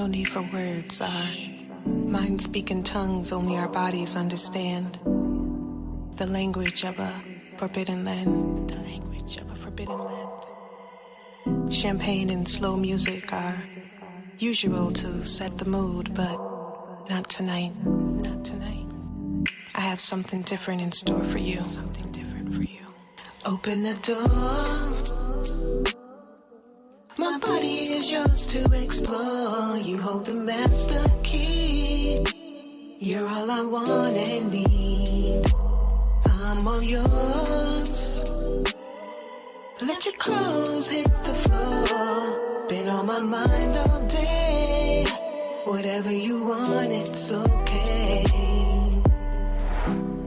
no need for words. Our minds speak in tongues only our bodies understand. The language of a forbidden land. The language of a forbidden land. Champagne and slow music are usual to set the mood, but not tonight. Not tonight. I have something different in store for you. Something different for you. Open the door. My body is yours to explore. You hold the master key. You're all I want and need. I'm all yours. Let your clothes hit the floor. Been on my mind all day. Whatever you want, it's okay.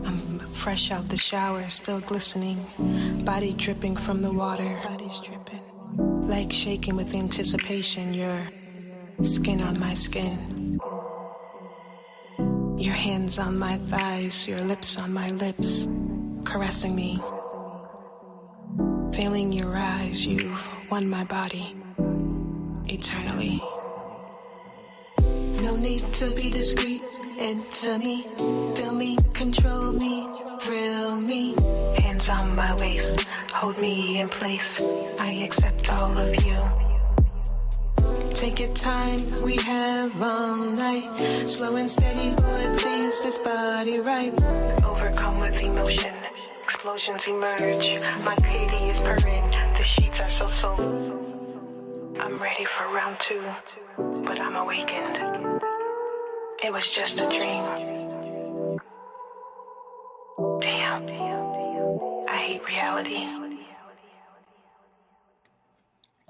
I'm fresh out the shower, still glistening. Body dripping from the water. Body's dripping. Legs shaking with anticipation. Your skin on my skin. Your hands on my thighs. Your lips on my lips. Caressing me. Feeling your eyes. You've won my body. Eternally. No need to be discreet. Enter me. Feel me. Control me. Thrill me. Hands on my waist. Hold me in place. I accept all of you. Take your time. We have all night. Slow and steady, boy, please this body right. Overcome with emotion. Explosions emerge. My kitty is purring. The sheets are so soft. I'm ready for round 2, but I'm awakened. It was just a dream. Damn. I hate reality.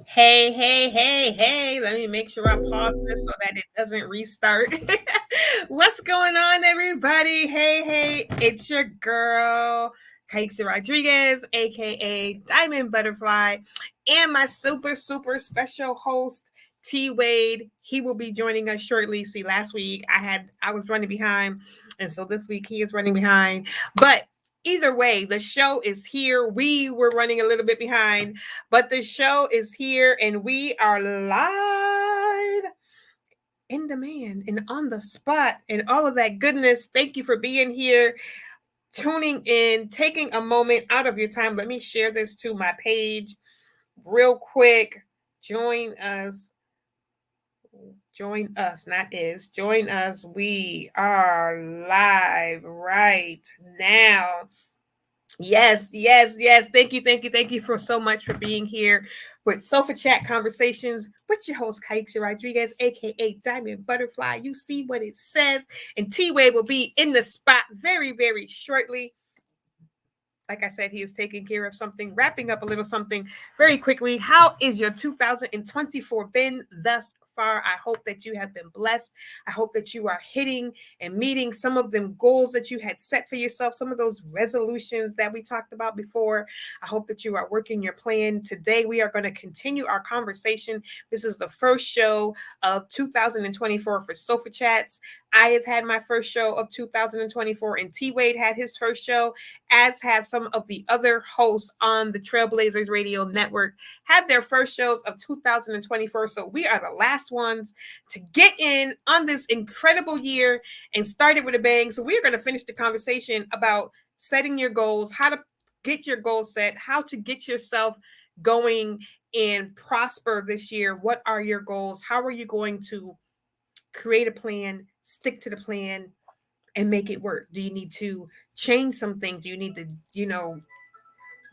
Hey. Let me make sure I pause this so that it doesn't restart. What's going on, everybody? Hey. It's your girl, Kaixa Rodriguez, aka Dymond Butterfly, and my super special host, T.Wade. He will be joining us shortly. See, last week I was running behind, and so this week he is running behind. But either way, the show is here. We were running a little bit behind, but the show is here, and we are live in demand and on the spot and all of that goodness. Thank you for being here, tuning in, taking a moment out of your time. Let me share this to my page real quick. Join us. Join us. We are live right now. Yes. Thank you for so much for being here with Sofa Chat Conversations with your host, Kaixa Rodriguez, aka Dymond Butterfly. You see what it says, and T-Wade will be in the spot very shortly. Like I said, he is taking care of something, wrapping up a little something very quickly. How is your 2024 been thus far? I hope that you have been blessed. I hope that you are hitting and meeting some of them goals that you had set for yourself, some of those resolutions that we talked about before. I hope that you are working your plan. Today, we are going to continue our conversation. This is the first show of 2024 for Sofa Chats. I have had my first show of 2024, and T-Wade had his first show, as have some of the other hosts on the Trailblazers Radio Network had their first shows of 2024. So we are the last ones to get in on this incredible year and start it with a bang. So we're going to finish the conversation about setting your goals, how to get your goals set, how to get yourself going and prosper this year. What are your goals? How are you going to create a plan, stick to the plan, and make it work? Do you need to change some things? Do you need to,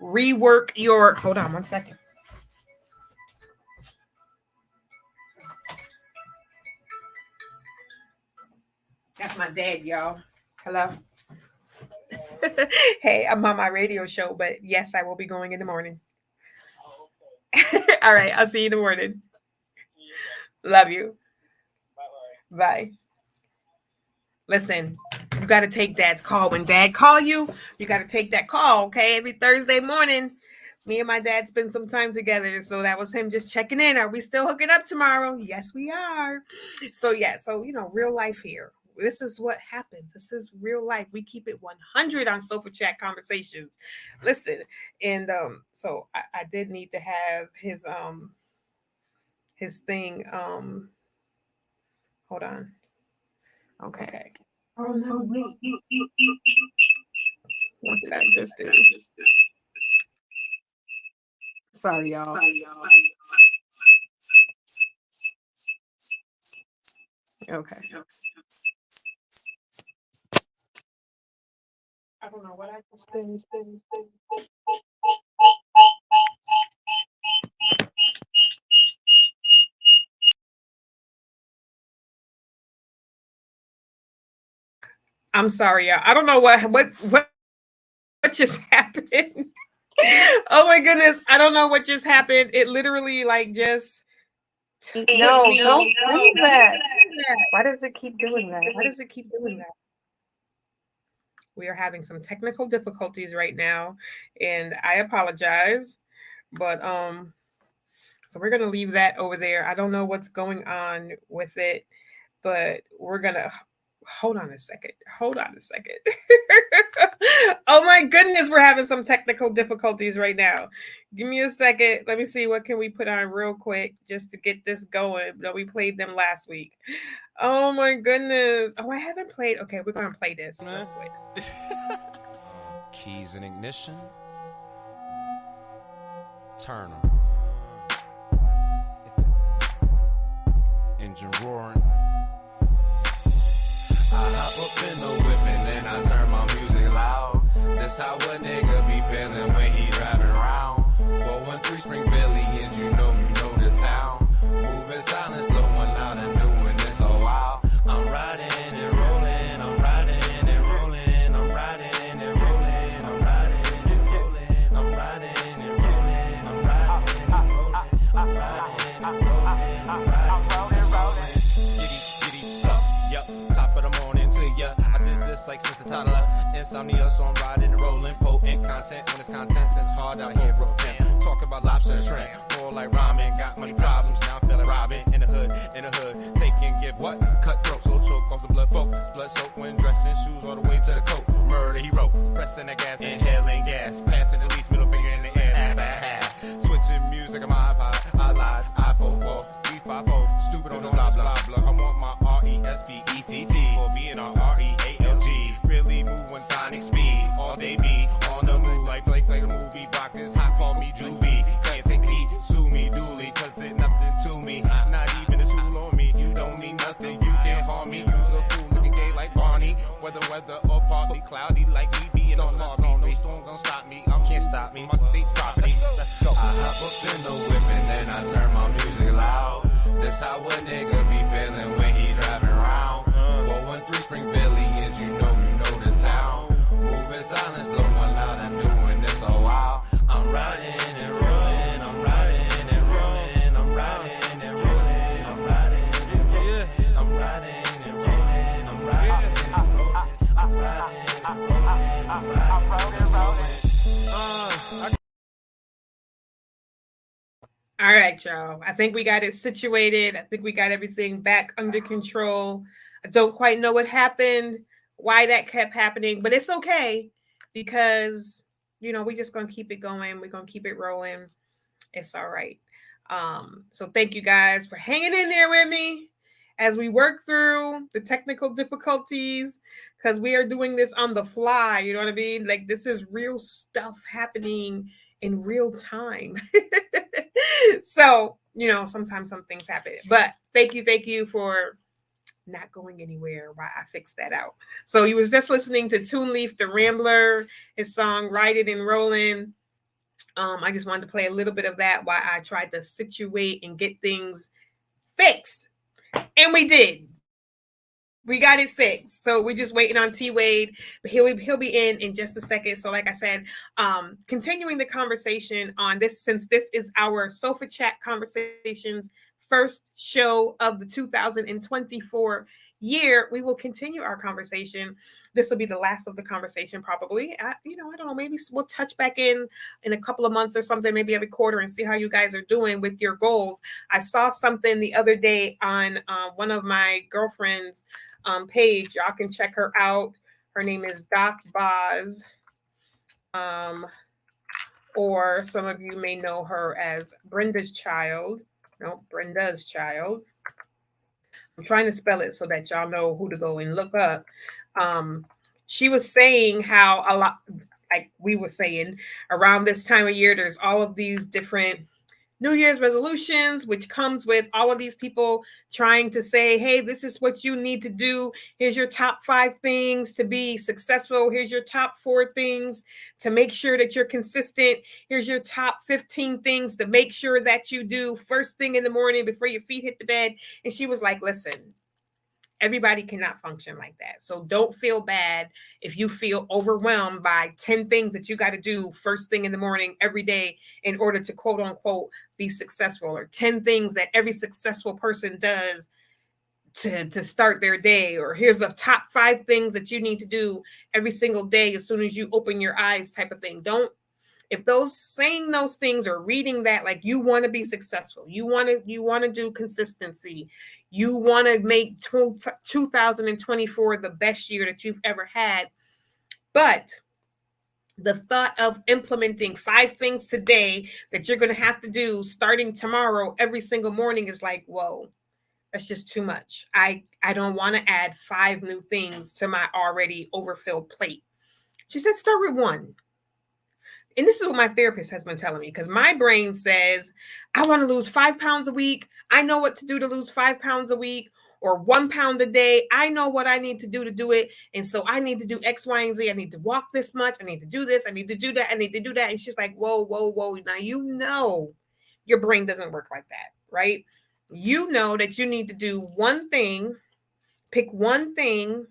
rework your... Hold on one second. That's my dad, y'all. Hello. Hey, I'm on my radio show, but yes, I will be going in the morning. All right, I'll see you in the morning. Love you. Bye. Listen, you got to take Dad's call. When Dad call you, you got to take that call, okay? Every Thursday morning, me and my dad spend some time together. So that was him just checking in. Are we still hooking up tomorrow? Yes, we are. So real life here. This is what happens. This is real life. We keep it 100 on Sofa Chat Conversations. Listen, and so I did need to have his thing Hold on. Okay. Okay. Oh no, wait. What did I just do? Sorry, y'all. Okay. I don't know what I just did. I'm sorry, y'all. I don't know what just happened. Oh my goodness. I don't know what just happened. It literally like just took No, don't me. do that. Why does it keep doing that? Why does it keep doing that? We are having some technical difficulties right now, and I apologize. But so we're gonna leave that over there. I don't know what's going on with it, but we're gonna hold on a second. Hold on a second. Oh my goodness, we're having some technical difficulties right now. Give me a second. Let me see what can we put on real quick just to get this going. No, we played them last week. Oh my goodness. Oh, I haven't played. Okay, we're gonna play this real quick. Keys and ignition. Turn 'em. Engine roaring. I hop up in the whip and then I turn my music loud. That's how a nigga be feeling when he driving around. 413 Spring Valley and you know the town. Moving silence, blowing loud and doing this a while. I'm riding and rolling, I'm riding and rolling, I'm riding and rolling, I'm riding and rolling, I'm riding and rolling, I'm riding and rolling, I'm riding and rolling, I'm riding and rolling. Giddy up, yup, top of the morning to ya. I did this like since a toddler. Insomnia, so I'm riding and rolling. Potent content when it's content, since hard out here, bro. Damn, talk about lobster and shrimp. More like ramen, got money problems. Now I'm feeling robbing in the hood. Take and give what? Cut throat, so choke off the blood folk. Blood soaked when dressed in shoes all the way to the coat. Murder hero, pressing the gas, inhaling gas. Passing the least, middle finger in the air. Half. Switching music on my iPod. I lied, I-4-4, 3-5-4. Stupid on the blah blah blah. I want my RESPECT for being a REALG. Really moving sonic speed. All day be on the move like a movie. Rockers hot, call me Juvie. Can't take the heat, sue me duly, cause there's nothing to me. Not even a tool on me. You don't mean nothing, you can't harm me. You's a fool looking gay like Barney. Weather or partly cloudy like me being on Harvey. No storm gon' stop me, can't stop me. My state property, let's go. I hop up in the whip and then I turn my music loud. That's how a nigga be feeling when he driving around. 413 Spring Valley and you know the town. Moving silence, blowing loud and doing this a while. I'm riding and rolling, I'm riding and rolling, I'm riding and rolling, I'm riding and rolling, I'm riding and rolling, I'm riding and rolling, I'm riding and rolling, I'm riding and rolling. All right, y'all. I think we got it situated. I think we got everything back under control. I don't quite know what happened, why that kept happening, but it's okay because, we're just going to keep it going. We're going to keep it rolling. It's all right. So thank you guys for hanging in there with me as we work through the technical difficulties because we are doing this on the fly. You know what I mean? Like this is real stuff happening in real time. So, sometimes some things happen. But thank you for not going anywhere while I fixed that out. So you was just listening to Toon Leaf the Rambler, his song Ride It and Rollin'. I just wanted to play a little bit of that while I tried to situate and get things fixed. And we did. We got it fixed. So we're just waiting on T.Wade, but he'll be in just a second. So like I said, continuing the conversation on this, since this is our Sofa Chat Conversations first show of the 2024 year, we will continue our conversation. This will be the last of the conversation probably. I don't know, maybe we'll touch back in a couple of months or something, maybe every quarter, and see how you guys are doing with your goals. I saw something the other day on one of my girlfriend's page. Y'all can check her out. Her name is Doc Boz. Or some of you may know her as Brenda's Child. No, Brenda's Child. I'm trying to spell it so that y'all know who to go and look up. Um, she was saying how a lot, like we were saying, around this time of year, there's all of these different New Year's resolutions, which comes with all of these people trying to say, hey, this is what you need to do. Here's your top 5 things to be successful. Here's your top 4 things to make sure that you're consistent. Here's your top 15 things to make sure that you do first thing in the morning before your feet hit the bed. And she was like, listen, everybody cannot function like that. So don't feel bad if you feel overwhelmed by 10 things that you got to do first thing in the morning every day in order to quote unquote be successful, or 10 things that every successful person does to start their day, or here's the top 5 things that you need to do every single day as soon as you open your eyes type of thing. Don't, if those saying those things or reading that, like you want to be successful, you want to do consistency, you want to make 2024 the best year that you've ever had, but the thought of implementing 5 things today that you're going to have to do starting tomorrow every single morning is like, whoa, that's just too much. I don't want to add 5 new things to my already overfilled plate. She said, start with 1. And this is what my therapist has been telling me, because my brain says, I want to lose 5 pounds a week. I know what to do to lose 5 pounds a week, or 1 pound a day. I know what I need to do it. And so I need to do X, Y, and Z. I need to walk this much. I need to do this. I need to do that. I need to do that. And she's like, whoa, whoa, whoa. Now, you know, your brain doesn't work like that, right? You know that you need to do one thing, pick one thing,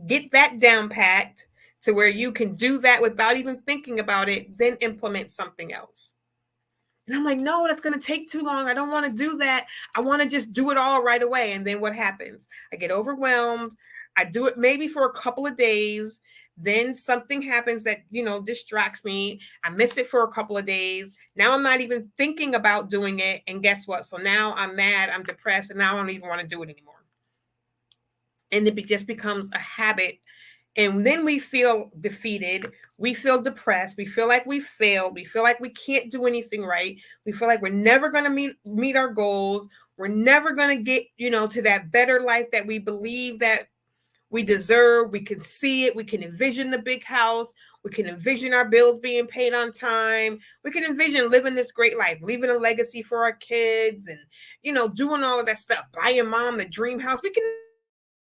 get that down packed to where you can do that without even thinking about it, then implement something else. And I'm like, no, that's going to take too long. I don't want to do that. I want to just do it all right away. And then what happens? I get overwhelmed. I do it maybe for a couple of days. Then something happens that, distracts me. I miss it for a couple of days. Now I'm not even thinking about doing it. And guess what? So now I'm mad, I'm depressed, and now I don't even want to do it anymore. And it just becomes a habit. And then we feel defeated. We feel depressed. We feel like we failed. We feel like we can't do anything right. We feel like we're never going to meet our goals. We're never going to get, to that better life that we believe that we deserve. We can see it. We can envision the big house. We can envision our bills being paid on time. We can envision living this great life, leaving a legacy for our kids, and, doing all of that stuff, buying mom the dream house. We can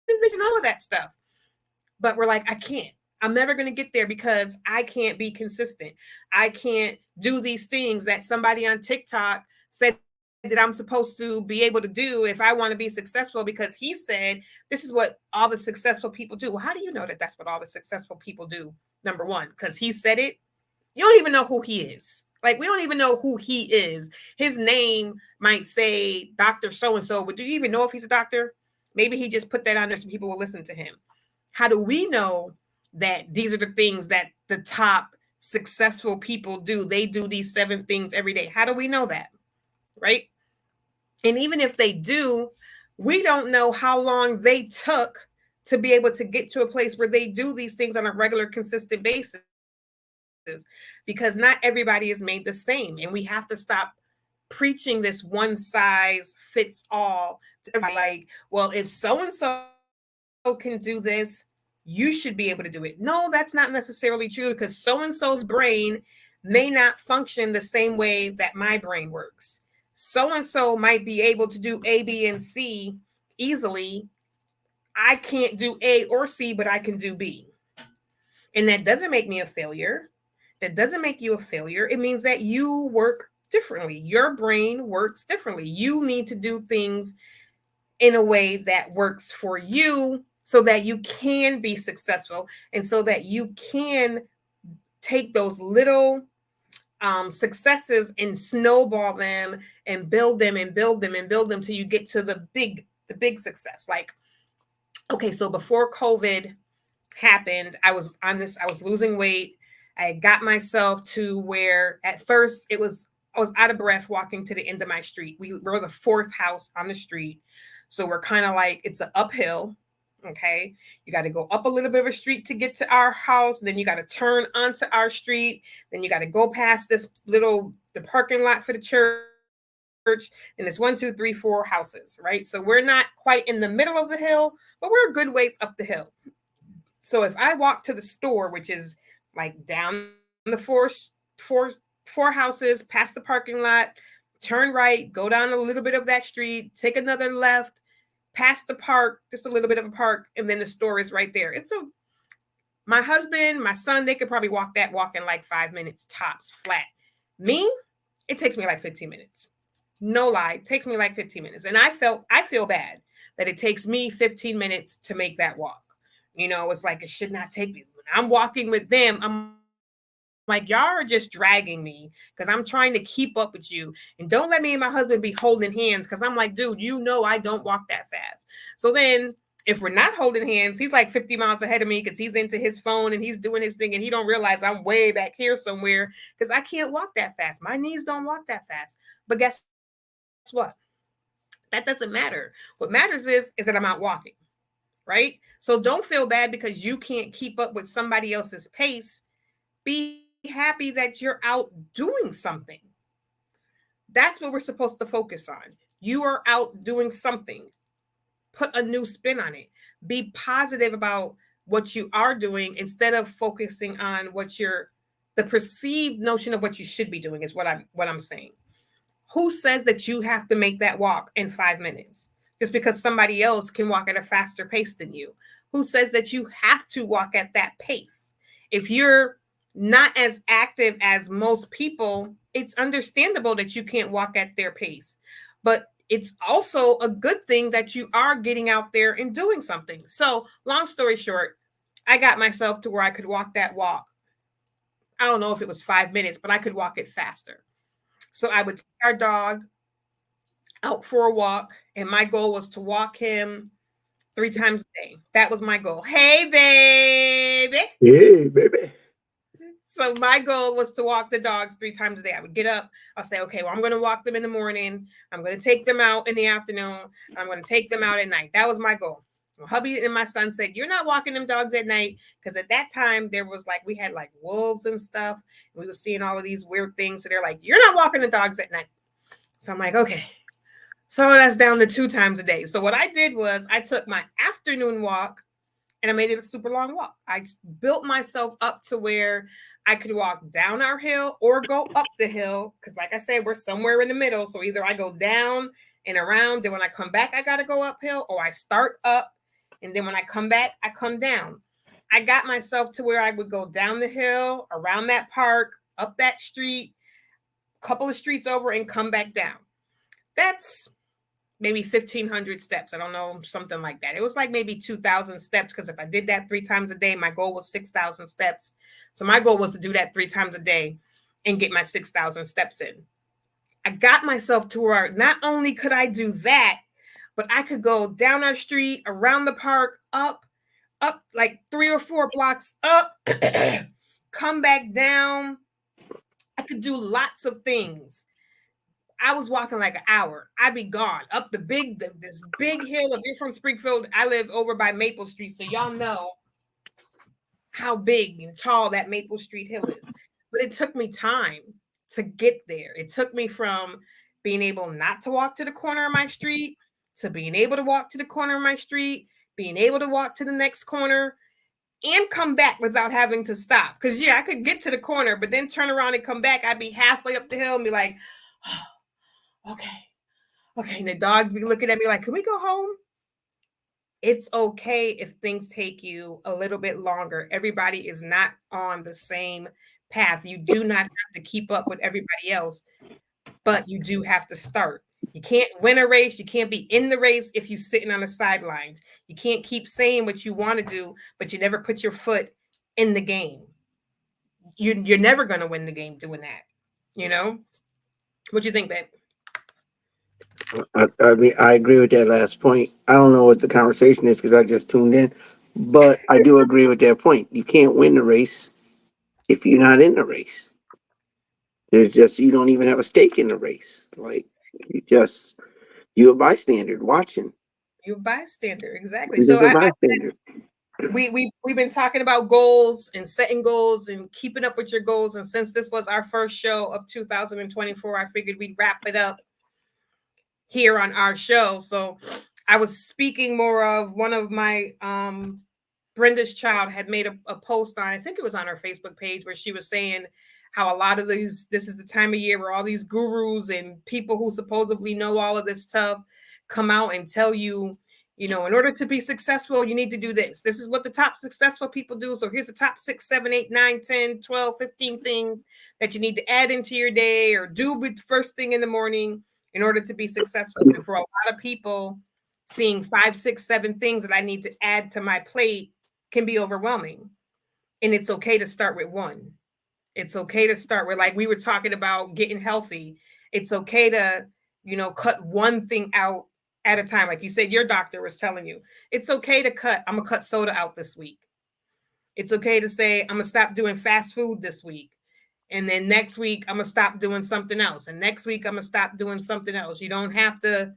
envision all of that stuff. But we're like, I can't. I'm never going to get there because I can't be consistent. I can't do these things that somebody on TikTok said that I'm supposed to be able to do if I want to be successful, because he said this is what all the successful people do. Well, how do you know that that's what all the successful people do? Number one, because he said it. You don't even know who he is. Like, we don't even know who he is. His name might say Dr. So-and-so, but do you even know if he's a doctor? Maybe he just put that on there so people will listen to him. How do we know that these are the things that the top successful people do? They do these 7 things every day. How do we know that? Right? And even if they do, we don't know how long they took to be able to get to a place where they do these things on a regular, consistent basis, because not everybody is made the same. And we have to stop preaching this one size fits all to everybody. Like, well, if so-and-so can do this, you should be able to do it. No, that's not necessarily true, because so-and-so's brain may not function the same way that my brain works. So-and-so might be able to do A, B, and C easily. I can't do A or C, but I can do B. And that doesn't make me a failure. That doesn't make you a failure. It means that you work differently. Your brain works differently. You need to do things in a way that works for you so that you can be successful, and so that you can take those little successes and snowball them and build them and build them and build them till you get to the big success. Like, okay, so before COVID happened, I was losing weight. I got myself to where at first I was out of breath walking to the end of my street. We're the 4th house on the street. So we're kind of like, it's an uphill. Okay. You got to go up a little bit of a street to get to our house. Then you got to turn onto our street. Then you got to go past the parking lot for the church. and it's 1, 2, 3, 4 houses, right? So we're not quite in the middle of the hill, but we're a good ways up the hill. So if I walk to the store, which is like down the four houses, past the parking lot, turn right, go down a little bit of that street, take another left, past the park, just a little bit of a park, and then the store is right there. My husband, my son, they could probably walk in like 5 minutes tops flat. Me, it takes me like 15 minutes. No lie, it takes me like 15 minutes. And I feel bad that it takes me 15 minutes to make that walk. It's like it should not take me. When I'm walking with them, I'm like, y'all are just dragging me because I'm trying to keep up with you. And don't let me and my husband be holding hands because I'm like, dude, I don't walk that fast. So then if we're not holding hands, he's like 50 miles ahead of me because he's into his phone and he's doing his thing and he don't realize I'm way back here somewhere because I can't walk that fast. My knees don't walk that fast. But guess what? That doesn't matter. What matters is that I'm out walking, right? So don't feel bad because you can't keep up with somebody else's pace. Be happy that you're out doing something. That's what we're supposed to focus on. You are out doing something. Put a new spin on it. Be positive about what you are doing instead of focusing on the perceived notion of what you should be doing is what I'm saying. Who says that you have to make that walk in 5 minutes just because somebody else can walk at a faster pace than you? Who says that you have to walk at that pace? If you're not as active as most people, it's understandable that you can't walk at their pace. But it's also a good thing that you are getting out there and doing something. So, long story short, I got myself to where I could walk that walk. I don't know if it was 5 minutes, but I could walk it faster. So I would take our dog out for a walk, and my goal was to walk him 3 times a day. That was my goal. Hey, baby. Hey, baby. So my goal was to walk the dogs 3 times a day. I would get up. I'll say, okay, well, I'm going to walk them in the morning. I'm going to take them out in the afternoon. I'm going to take them out at night. That was my goal. Well, hubby and my son said, you're not walking them dogs at night. Because at that time, we had like wolves and stuff. And we were seeing all of these weird things. So they're like, you're not walking the dogs at night. So I'm like, okay. So that's down to 2 times a day. So what I did was I took my afternoon walk and I made it a super long walk. I built myself up to where I could walk down our hill or go up the hill. Because like I said, we're somewhere in the middle. So either I go down and around, then when I come back, I got to go uphill, or I start up. And then when I come back, I come down. I got myself to where I would go down the hill, around that park, up that street, a couple of streets over, and come back down. That's maybe 1,500 steps. I don't know, something like that. It was like maybe 2,000 steps because if I did that 3 times a day, my goal was 6,000 steps. So my goal was to do that 3 times a day and get my 6,000 steps in. I got myself to where not only could I do that, but I could go down our street, around the park, up like 3 or 4 blocks up, come back down. I could do lots of things. I was walking like an hour. I'd be gone up this big hill. If you're from Springfield, I live over by Maple Street. So y'all know how big and tall that Maple Street hill is. But it took me time to get there. It took me from being able not to walk to the corner of my street to being able to walk to the corner of my street, being able to walk to the next corner and come back without having to stop. Because, yeah, I could get to the corner, but then turn around and come back. I'd be halfway up the hill and be like, oh, okay. And the dogs be looking at me like, can we go home? It's okay if things take you a little bit longer. Everybody is not on the same path. You do not have to keep up with everybody else, but you do have to start. You can't win a race. You can't be in the race if you're sitting on the sidelines. You can't keep saying what you want to do, but you never put your foot in the game. You're never going to win the game doing that. You know? What do you think, babe? I mean, I agree with that last point. I don't know what the conversation is because I just tuned in, but I do agree with that point. You can't win the race if you're not in the race. There's just, you don't even have a stake in the race. Like, you're a bystander watching. You're a bystander, exactly. So a bystander. We've been talking about goals and setting goals and keeping up with your goals. And since this was our first show of 2024, I figured we'd wrap it up here on our show. So I was speaking more of one of my Brenda's child had made a post on, I think it was on her Facebook page, where she was saying how a lot of these, this is the time of year where all these gurus and people who supposedly know all of this stuff come out and tell you, you know, in order to be successful, you need to do this. This is what the top successful people do. So here's the top 6, 7, 8, 9, 10, 12, 15 things that you need to add into your day or do with first thing in the morning in order to be successful. And for a lot of people, seeing 5, 6, 7 things that I need to add to my plate can be overwhelming. And it's okay to start with one. It's okay to start with, like we were talking about, getting healthy. It's okay to, you know, cut one thing out at a time. Like you said, your doctor was telling you, it's okay to cut. I'm going to cut soda out this week. It's okay to say, I'm going to stop doing fast food this week. And then next week, I'm going to stop doing something else. And next week, I'm going to stop doing something else. You don't have to,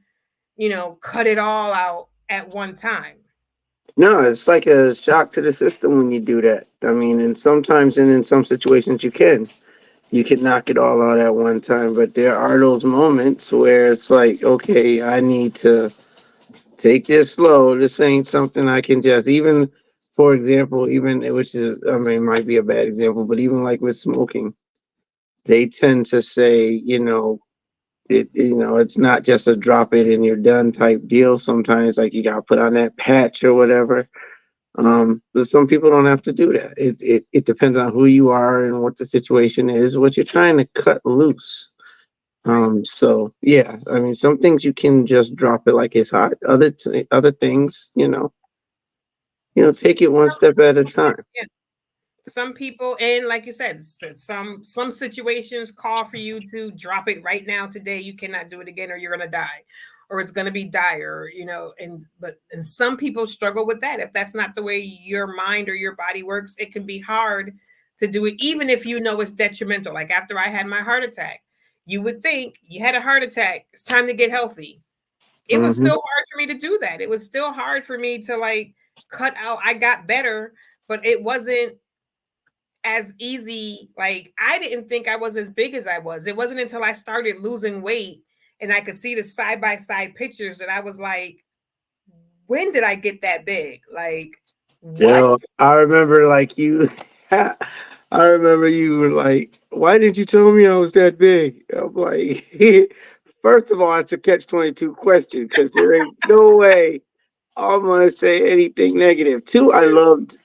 you know, cut it all out at one time. No, it's like a shock to the system when you do that. I mean, and sometimes, and in some situations, you can knock it all out at one time. But there are those moments where it's like, okay, I need to take this slow. This ain't something I can just, even, for example, even, which is, I mean, it might be a bad example, but even like with smoking, they tend to say, it's not just a drop it and you're done type deal. Sometimes, like, you got to put on that patch or whatever. But some people don't have to do that. It depends on who you are and what the situation is, what you're trying to cut loose. So yeah, I mean, some things you can just drop it like it's hot. Other things, take it one step at a time. Yeah. Some people, and like you said, some situations call for you to drop it right now today. You cannot do it again, or you're gonna die, or it's gonna be dire, and some people struggle with that. If that's not the way your mind or your body works, it can be hard to do it, even if you know it's detrimental. Like after I had my heart attack, you would think you had a heart attack, it's time to get healthy. It was still hard for me to do that. It was still hard for me to like cut out. I got better, but it wasn't as easy. Like I didn't think I was as big as I was. It wasn't until I started losing weight and I could see the side by side pictures that I was like, when did I get that big? Like what? I remember like you. I remember you were like, "Why didn't you tell me I was that big?" I'm like, first of all, it's a catch-22 question because there ain't no way I'm gonna say anything negative. Two, I loved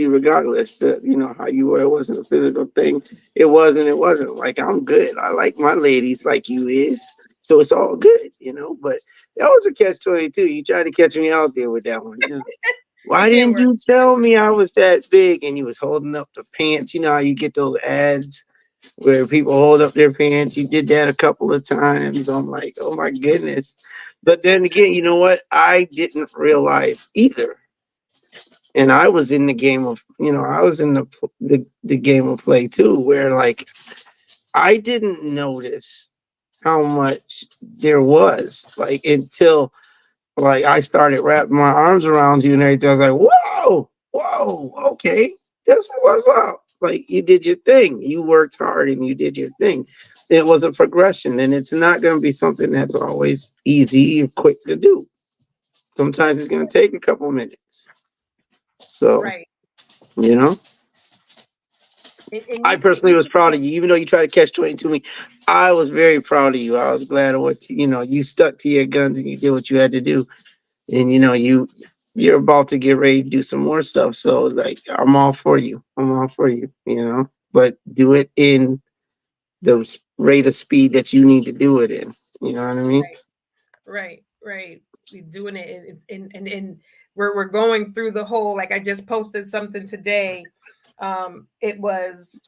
you regardless. How you were. It wasn't a physical thing. It wasn't. It wasn't like I'm good. I like my ladies like you is. So it's all good. But that was a catch-22. You tried to catch me out there with that one. Why It didn't didn't work. you tell me I was that big? And you was holding up the pants. You know how you get those ads where people hold up their pants. You did that a couple of times. I'm like, oh my goodness. But then again, you know what? I didn't realize either. And I was in the game of, I was in the game of play too, where like I didn't notice how much there was like until like I started wrapping my arms around you and everything. I was like, whoa, okay, this was up. Like you did your thing. You worked hard and you did your thing. It was a progression, and it's not going to be something that's always easy or quick to do. Sometimes it's going to take a couple minutes. So, Right. you know, And I personally was proud of you, even though you tried to catch 22 me. I was very proud of you. I was glad of what you stuck to your guns and you did what you had to do. And you're about to get ready to do some more stuff. So like I'm all for you. But do it in the rate of speed that you need to do it in. You know what I mean? right. We're doing it. It's and we're going through the whole, like I just posted something today. It was,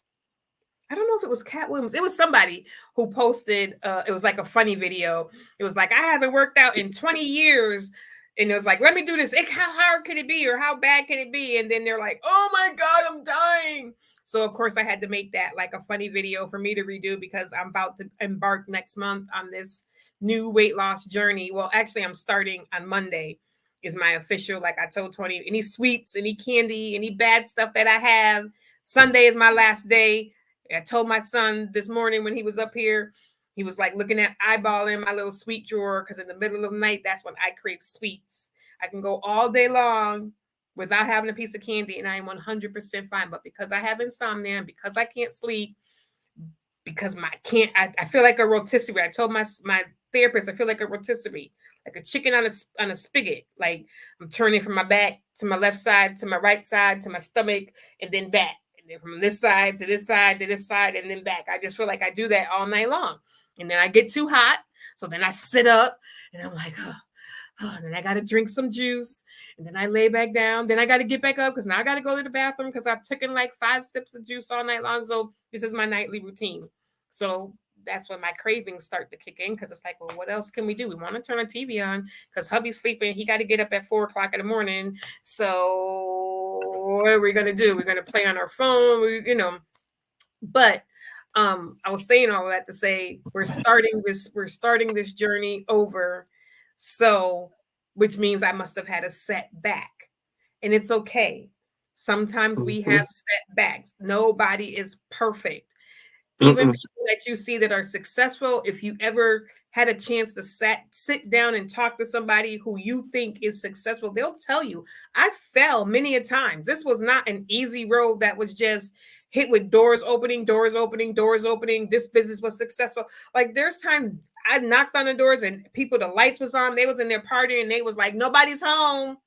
I don't know if it was Cat Williams. It was somebody who posted, it was like a funny video. It was like, I haven't worked out in 20 years. And it was like, let me do this. How hard can it be? Or how bad can it be? And then they're like, oh my God, I'm dying. So of course I had to make that like a funny video for me to redo because I'm about to embark next month on this new weight loss journey. Well, actually I'm starting on Monday is my official, like I told Tony, any sweets, any candy, any bad stuff that I have. Sunday is my last day. I told my son this morning when he was up here, He was like looking at eyeballing my little sweet drawer because in the middle of the night, that's when I crave sweets. I can go all day long without having a piece of candy and I am 100% fine. But because I have insomnia and because I can't sleep, because I feel like a rotisserie. I told my therapist I feel like a rotisserie, like a chicken on a spigot. Like I'm turning from my back to my left side to my right side to my stomach and then back. And then from this side to this side to this side and then back. I just feel like I do that all night long. And then I get too hot. So then I sit up and I'm like, and then I got to drink some juice and then I lay back down. Then I got to get back up because now I got to go to the bathroom because I've taken like 5 sips of juice all night long. So this is my nightly routine. So that's when my cravings start to kick in because it's like, well, what else can we do? We want to turn a TV on because hubby's sleeping. He got to get up at 4 o'clock in the morning. So what are we going to do? We're going to play on our phone, But I was saying all of that to say we're starting this journey over. So, which means I must have had a setback. And it's okay. Sometimes we have setbacks. Nobody is perfect. Even people that you see that are successful, if you ever had a chance to sit down and talk to somebody who you think is successful, they'll tell you, I fell many a times. This was not an easy road that was just hit with doors opening. This business was successful. Like there's times I knocked on the doors and the lights was on, they was in their party and they was like, nobody's home.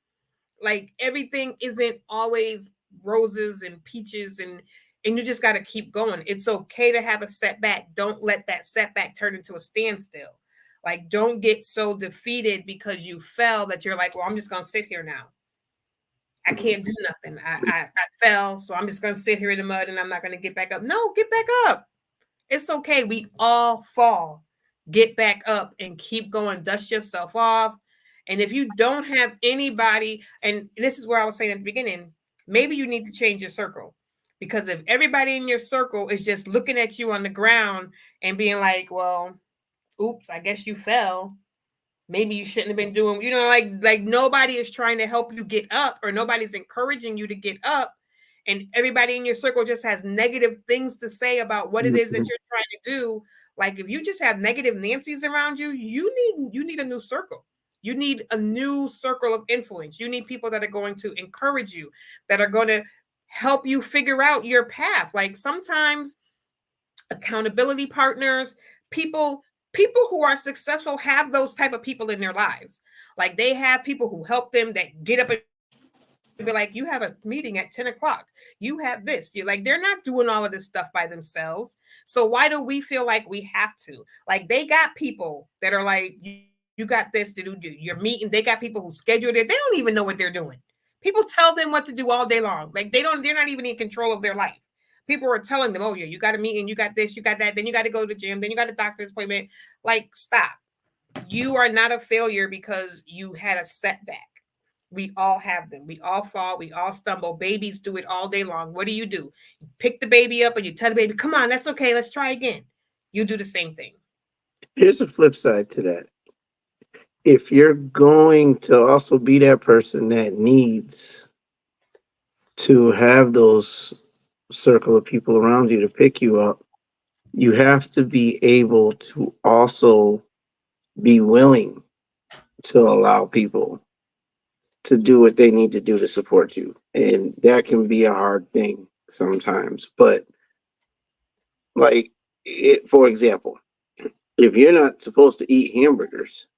Like everything isn't always roses and peaches and you just got to keep going. It's okay to have a setback. Don't let that setback turn into a standstill. Like, don't get so defeated because you fell that you're like, well, I'm just going to sit here now. I can't do nothing. I fell, so I'm just going to sit here in the mud and I'm not going to get back up. No, get back up. It's okay. We all fall. Get back up and keep going. Dust yourself off. And if you don't have anybody, and this is where I was saying at the beginning, maybe you need to change your circle. Because if everybody in your circle is just looking at you on the ground and being like, well, oops, I guess you fell. Maybe you shouldn't have been doing, like nobody is trying to help you get up or nobody's encouraging you to get up. And everybody in your circle just has negative things to say about what it is that you're trying to do. Like if you just have negative Nancy's around you, you need a new circle. You need a new circle of influence. You need people that are going to encourage you, that are going to help you figure out your path. Like sometimes accountability partners, people who are successful have those type of people in their lives. Like they have people who help them, that get up and be like, you have a meeting at 10 o'clock. You have this. You're like, they're not doing all of this stuff by themselves. So why do we feel like we have to? Like they got people that are like, you got this to do your meeting. They got people who schedule it. They don't even know what they're doing. People tell them what to do all day long. Like they're not even in control of their life. People are telling them, oh yeah, you got a meeting, you got this, you got that, then you got to go to the gym, then you got a doctor's appointment. Like, stop. You are not a failure because you had a setback. We all have them. We all fall. We all stumble. Babies do it all day long. What do? You pick the baby up and you tell the baby, come on, that's okay. Let's try again. You do the same thing. Here's a flip side to that. If you're going to also be that person that needs to have those circle of people around you to pick you up, you have to be able to also be willing to allow people to do what they need to do to support you. And that can be a hard thing sometimes. But like, for example, if you're not supposed to eat hamburgers,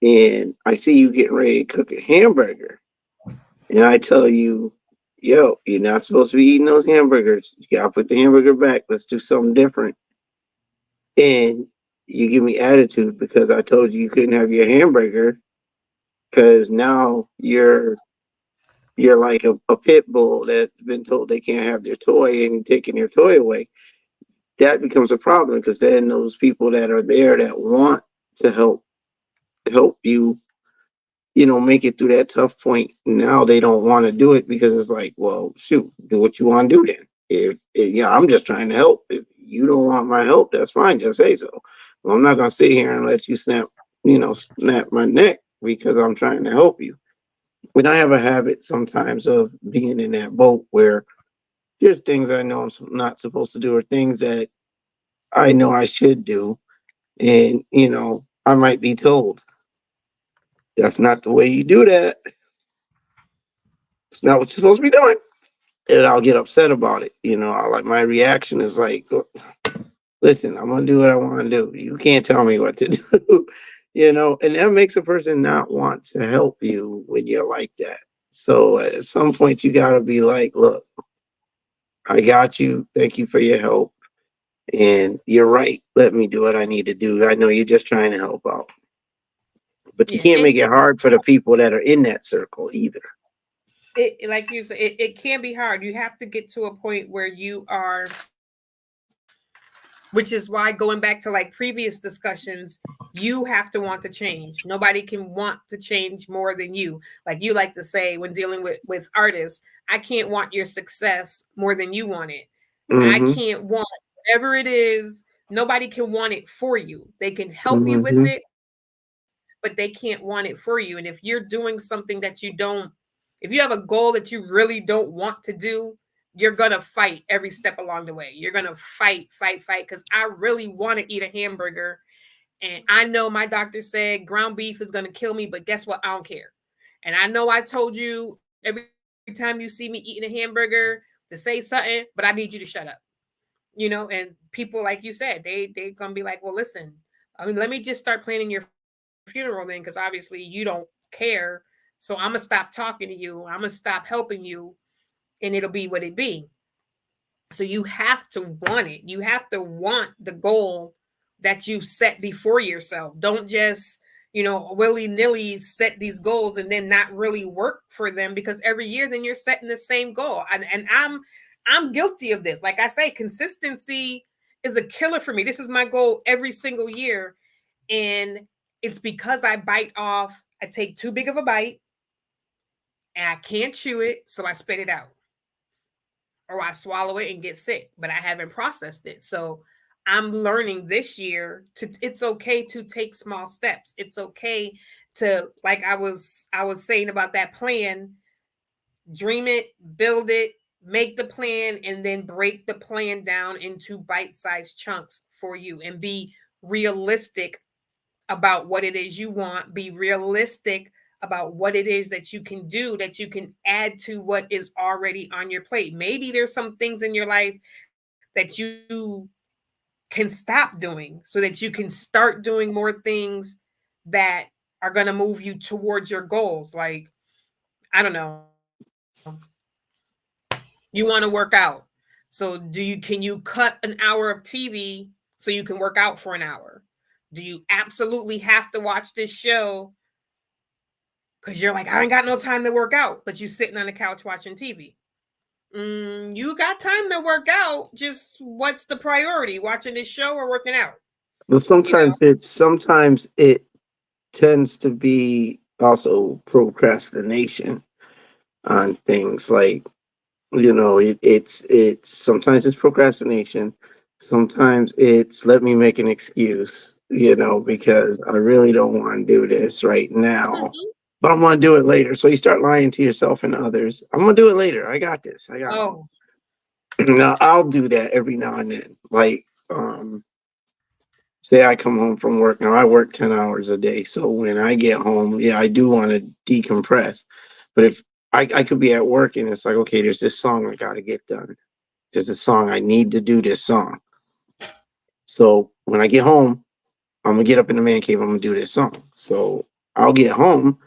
and I see you getting ready to cook a hamburger, and I tell you, yo, you're not supposed to be eating those hamburgers. You gotta put the hamburger back. Let's do something different. And you give me attitude because I told you couldn't have your hamburger because now you're like a pit bull that's been told they can't have their toy and you're taking their toy away. That becomes a problem because then those people that are there that want to help you, make it through that tough point. Now they don't want to do it because it's like, well, shoot, do what you want to do then. If I'm just trying to help. If you don't want my help, that's fine. Just say so. Well, I'm not gonna sit here and let you snap my neck because I'm trying to help you. But I have a habit sometimes of being in that boat where there's things I know I'm not supposed to do or things that I know I should do, And, I might be told, that's not the way you do that. It's not what you're supposed to be doing. And I'll get upset about it. My reaction is like, listen, I'm going to do what I want to do. You can't tell me what to do. And that makes a person not want to help you when you're like that. So at some point, you got to be like, look, I got you. Thank you for your help. And you're right. Let me do what I need to do. I know you're just trying to help out. But you Yeah, can't make it hard for the people that are in that circle either. it like you said, it can be hard. You have to get to a point where you are, which is why going back to like previous discussions, you have to want to change. Nobody can want to change more than you. Like you like to say when dealing with artists, I can't want your success more than you want it. I Mm-hmm. can't want whatever it is. Nobody can want it for you. They can help you with Mm-hmm. it, but they can't want it for you. And if you're doing something that you don't, if you have a goal that you really don't want to do, you're gonna fight every step along the way. You're gonna fight, fight, fight. Because I really want to eat a hamburger, and I know my doctor said ground beef is gonna kill me, but guess what? I don't care. And I know I told you every time you see me eating a hamburger to say something, but I need you to shut up. And people like you said, they gonna be like, well, listen, I mean, let me just start planning your funeral then, because obviously you don't care. So I'm gonna stop talking to you. I'm gonna stop helping you, and it'll be what it be. So you have to want it. You have to want the goal that you set before yourself. Don't just, willy nilly set these goals and then not really work for them, because every year then you're setting the same goal. And I'm guilty of this. Like I say, consistency is a killer for me. This is my goal every single year. And it's because I bite off, I take too big of a bite and I can't chew it. So I spit it out, or I swallow it and get sick, but I haven't processed it. So I'm learning this year to it's okay to take small steps. It's okay to, like I was saying about that plan, dream it, build it, make the plan, and then break the plan down into bite-sized chunks for you, and be realistic about what it is you want. Be realistic about what it is that you can do, that you can add to what is already on your plate. Maybe there's some things in your life that you can stop doing so that you can start doing more things that are going to move you towards your goals. Like, I don't know, you want to work out. So can you cut an hour of TV so you can work out for an hour? Do you absolutely have to watch this show because you're like, I ain't got no time to work out, but you sitting on the couch watching TV? You got time to work out. Just what's the priority? Watching this show or working out? But You know? sometimes it tends to be also procrastination on things like, it's sometimes it's procrastination, sometimes it's let me make an excuse, because I really don't want to do this right now, Mhm. but I'm going to do it later. So you start lying to yourself and others. I'm going to do it later. I got this. I got this. Oh, Now I'll do that every now and then. Like, say I come home from work. Now I work 10 hours a day. So when I get home, yeah, I do want to decompress. But if I could be at work and it's like, okay, there's this song I got to get done. There's a song I need to do this song. So when I get home, I'm gonna get up in the man cave. I'm gonna do this song. So I'll get home,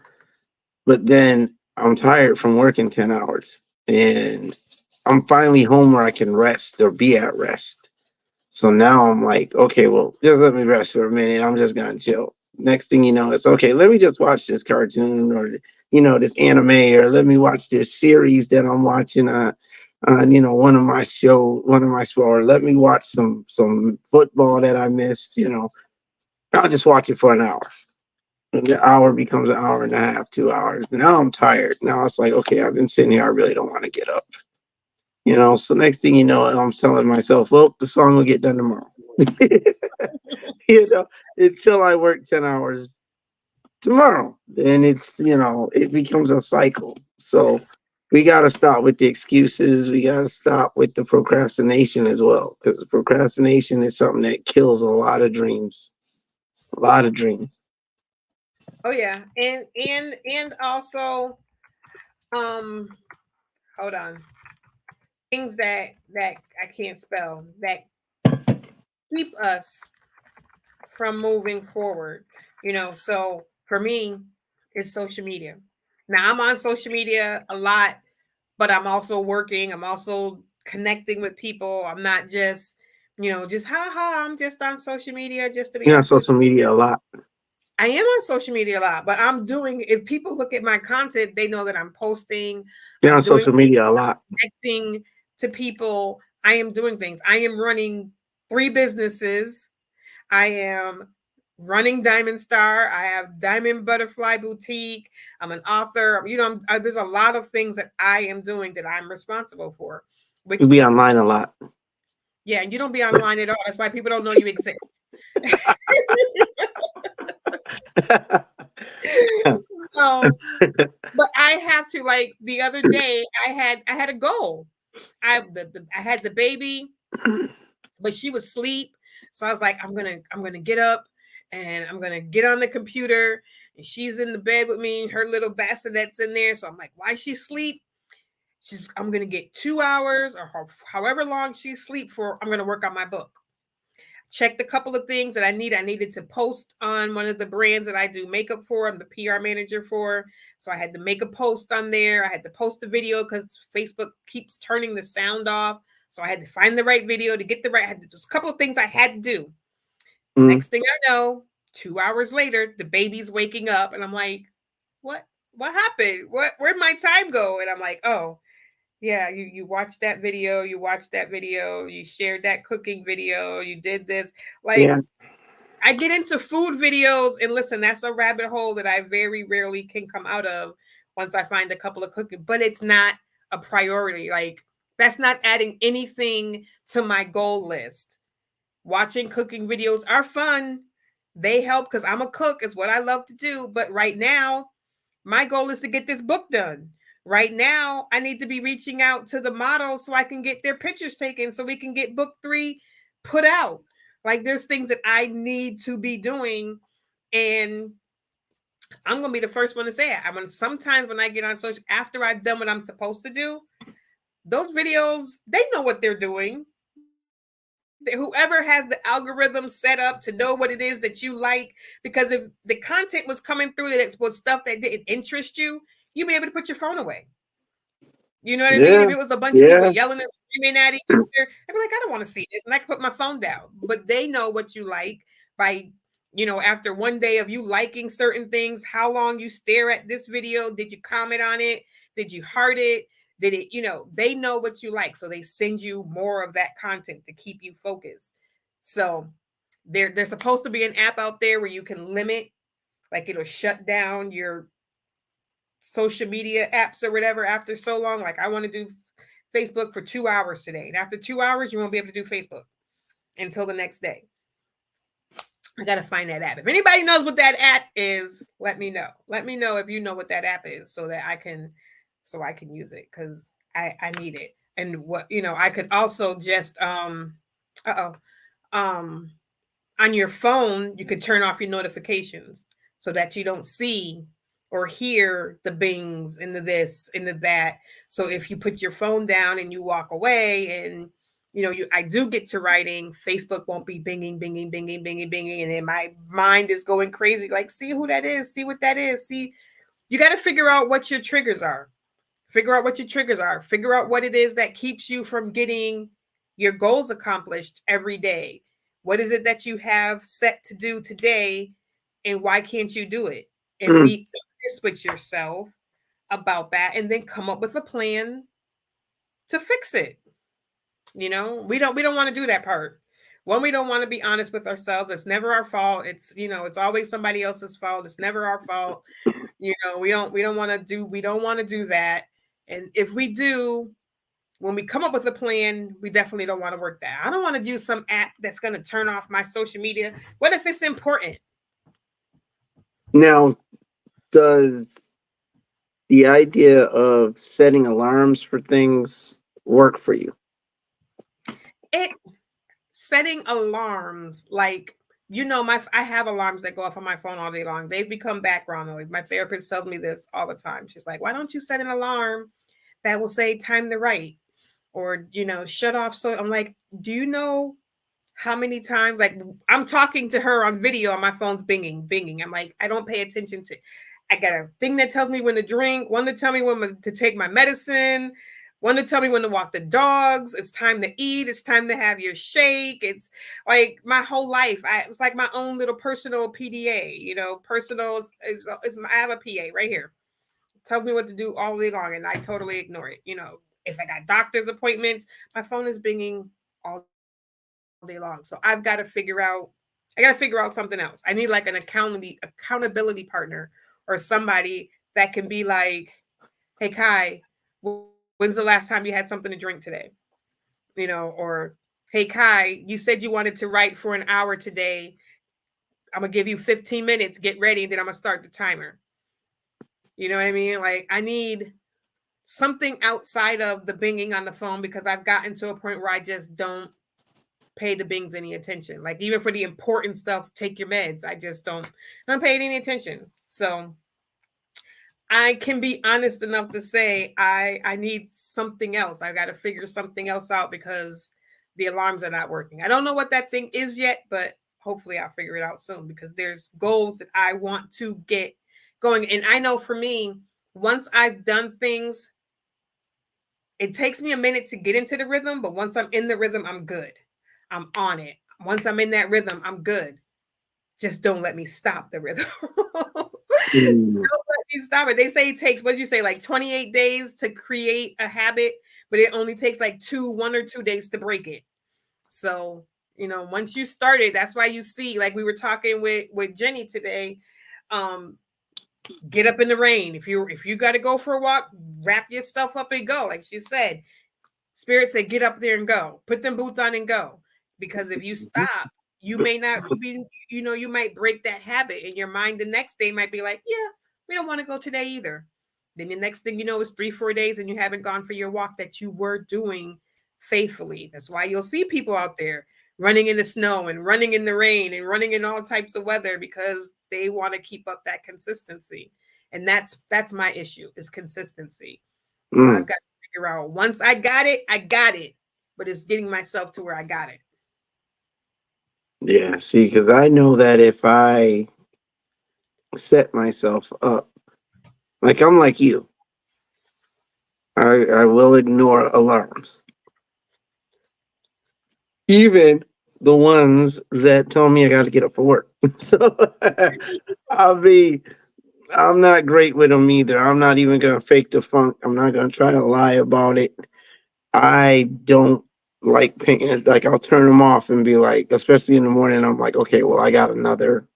but then I'm tired from working 10 hours, and I'm finally home where I can rest or be at rest. So now I'm like, okay, well, just let me rest for a minute. I'm just gonna chill. Next thing you know, it's okay. Let me just watch this cartoon, or this anime, or let me watch this series that I'm watching. One of my show, or let me watch some football that I missed. I'll just watch it for an hour. And the hour becomes an hour and a half, 2 hours. Now I'm tired. Now it's like, okay, I've been sitting here. I really don't want to get up. So next thing you know, I'm telling myself, well, the song will get done tomorrow. you know, until I work 10 hours tomorrow. Then it becomes a cycle. So we got to stop with the excuses. We got to stop with the procrastination as well, because procrastination is something that kills a lot of dreams. A lot of dreams. Oh yeah, and also, um, hold on, things that I can't spell that keep us from moving forward. So for me, it's social media. Now I'm on social media a lot, but I'm also working. I'm also connecting with people. I'm not just, just haha, I'm just on social media just to be You're on on social social media a media. lot. I am on social media a lot, but I'm doing, if people look at my content, they know that I'm posting, You're I'm on doing social things, media a lot. connecting to people. I am doing things. I am running 3 businesses. I am running Diamond Star. I have Diamond Butterfly Boutique. I'm an author. There's a lot of things that I am doing that I'm responsible for. You Which, be online a lot. yeah, and you don't be online at all. That's why people don't know you exist. So, but I have to, like the other day, I had a goal. I had the baby, but she was asleep. So I was like, I'm gonna get up and I'm gonna get on the computer. And she's in the bed with me, her little bassinet's in there. So I'm like, why she sleep? I'm gonna get 2 hours or however long she sleep for. I'm gonna work on my book. Checked a couple of things that I need. I needed to post on one of the brands that I do makeup for. I'm the PR manager for. So I had to make a post on there. I had to post the video because Facebook keeps turning the sound off. So I had to find the right video to get the right. There's a couple of things I had to do. Mm. Next thing I know, 2 hours later, the baby's waking up, and I'm like, "What? What happened? Where'd my time go?" And I'm like, "Oh, yeah, you watched that video, you watched that video, you shared that cooking video, you did this." Like, Yeah. I get into food videos, and listen, that's a rabbit hole that I very rarely can come out of once I find a couple of cooking, but it's not a priority. Like, that's not adding anything to my goal list. Watching cooking videos are fun. They help because I'm a cook, is what I love to do. But right now, my goal is to get this book done. Right now, I need to be reaching out to the models so I can get their pictures taken so we can get book 3 put out. Like, there's things that I need to be doing. And I'm going to be the first one to say it. Sometimes when I get on social, after I've done what I'm supposed to do, those videos, they know what they're doing. Whoever has the algorithm set up to know what it is that you like, because if the content was coming through that was stuff that didn't interest you, you'd be able to put your phone away. You know what I mean? Yeah. If it was a bunch of people Yeah. yelling and screaming at each other, I'd be like, I don't want to see this. And I can put my phone down. But they know what you like by, after one day of you liking certain things, how long you stare at this video. Did you comment on it? Did you heart it? Did it, they know what you like. So they send you more of that content to keep you focused. So there's supposed to be an app out there where you can limit, like it'll shut down your social media apps or whatever after so long. Like, I want to do Facebook for 2 hours today. And after 2 hours, you won't be able to do Facebook until the next day. I got to find that app. If anybody knows what that app is, let me know. Let me know if you know what that app is so that I can use it, because I need it. And what, I could also just, on your phone, you could turn off your notifications so that you don't see or hear the bings and the this and the that. So if you put your phone down and you walk away and I do get to writing, Facebook won't be binging, binging, binging, binging, binging, and then my mind is going crazy. Like, see who that is, see what that is, see. You got to figure out what your triggers are. Figure out what your triggers are. Figure out what it is that keeps you from getting your goals accomplished every day. What is it that you have set to do today, and why can't you do it? And Mm. be honest with yourself about that, and then come up with a plan to fix it. We don't want to do that part. When we don't want to be honest with ourselves, it's never our fault. It's always somebody else's fault. It's never our fault. We don't want to do that. And if we do, when we come up with a plan, we definitely don't want to work that. I don't want to use some app that's going to turn off my social media. What if it's important? Now, does the idea of setting alarms for things work for you? Setting alarms, like you know, my I have alarms that go off on my phone all day long. They become background noise. My therapist tells me this all the time. She's like, "Why don't you set an alarm that will say time to write or, you know, shut off?" So I'm like, "Do you know how many times like I'm talking to her on video and my phone's binging. I'm like, I don't pay attention to. I got a thing that tells me when to drink, one to tell me to take my medicine, one to tell me when to walk the dogs. It's time to eat. It's time to have your shake. It's like my whole life. It's like my own little personal PDA. You know, personal is I have a PA right here. Tells me what to do all day long, and I totally ignore it. You know, if I got doctor's appointments, my phone is binging all day long. So I got to figure out something else. I need like an accountability partner or somebody that can be like, "Hey Kai, when's the last time you had something to drink today?" You know, or "Hey Kai, you said you wanted to write for an hour today. I'm gonna give you 15 minutes. Get ready, and then I'm gonna start the timer." You know what I mean? Like I need something outside of the binging on the phone because I've gotten to a point where I just don't pay the bings any attention. Like even for the important stuff, take your meds. I just don't pay any attention. So I can be honest enough to say I need something else. I got to figure something else out because the alarms are not working. I don't know what that thing is yet, but hopefully I'll figure it out soon because there's goals that I want to get going. And I know for me, once I've done things, it takes me a minute to get into the rhythm, but once I'm in the rhythm, I'm good. I'm on it. Once I'm in that rhythm, I'm good. Just don't let me stop the rhythm. Don't Mm. let me stop it. They say it takes, what did you say, like 28 days to create a habit, but it only takes like 1 or 2 days to break it. So, you know, once you start it, that's why you see, like we were talking with Jenny today, um, get up in the rain. If you got to go for a walk, wrap yourself up and go. Like she said, Spirit said, get up there and go. Put them boots on and go. Because if you stop, you may not be, you know, you might break that habit. And your mind the next day might be like, yeah, we don't want to go today either. Then the next thing you know is 3, 4 days and you haven't gone for your walk that you were doing faithfully. That's why you'll see people out there running in the snow and running in the rain and running in all types of weather because they want to keep up that consistency. And that's my issue is consistency. So I've Mm. got figure out once I got it, I got it. But it's getting myself to where I got it. Yeah, see, because I know that if I set myself up, like I'm like you, I will ignore alarms, even the ones that tell me I got to get up for work. So I'll be, I'm not great with them either. I'm not even gonna fake the funk. I'm not gonna try to lie about it. I don't like paying. Like I'll turn them off and be like, especially in the morning. I'm like, okay, well, I got another.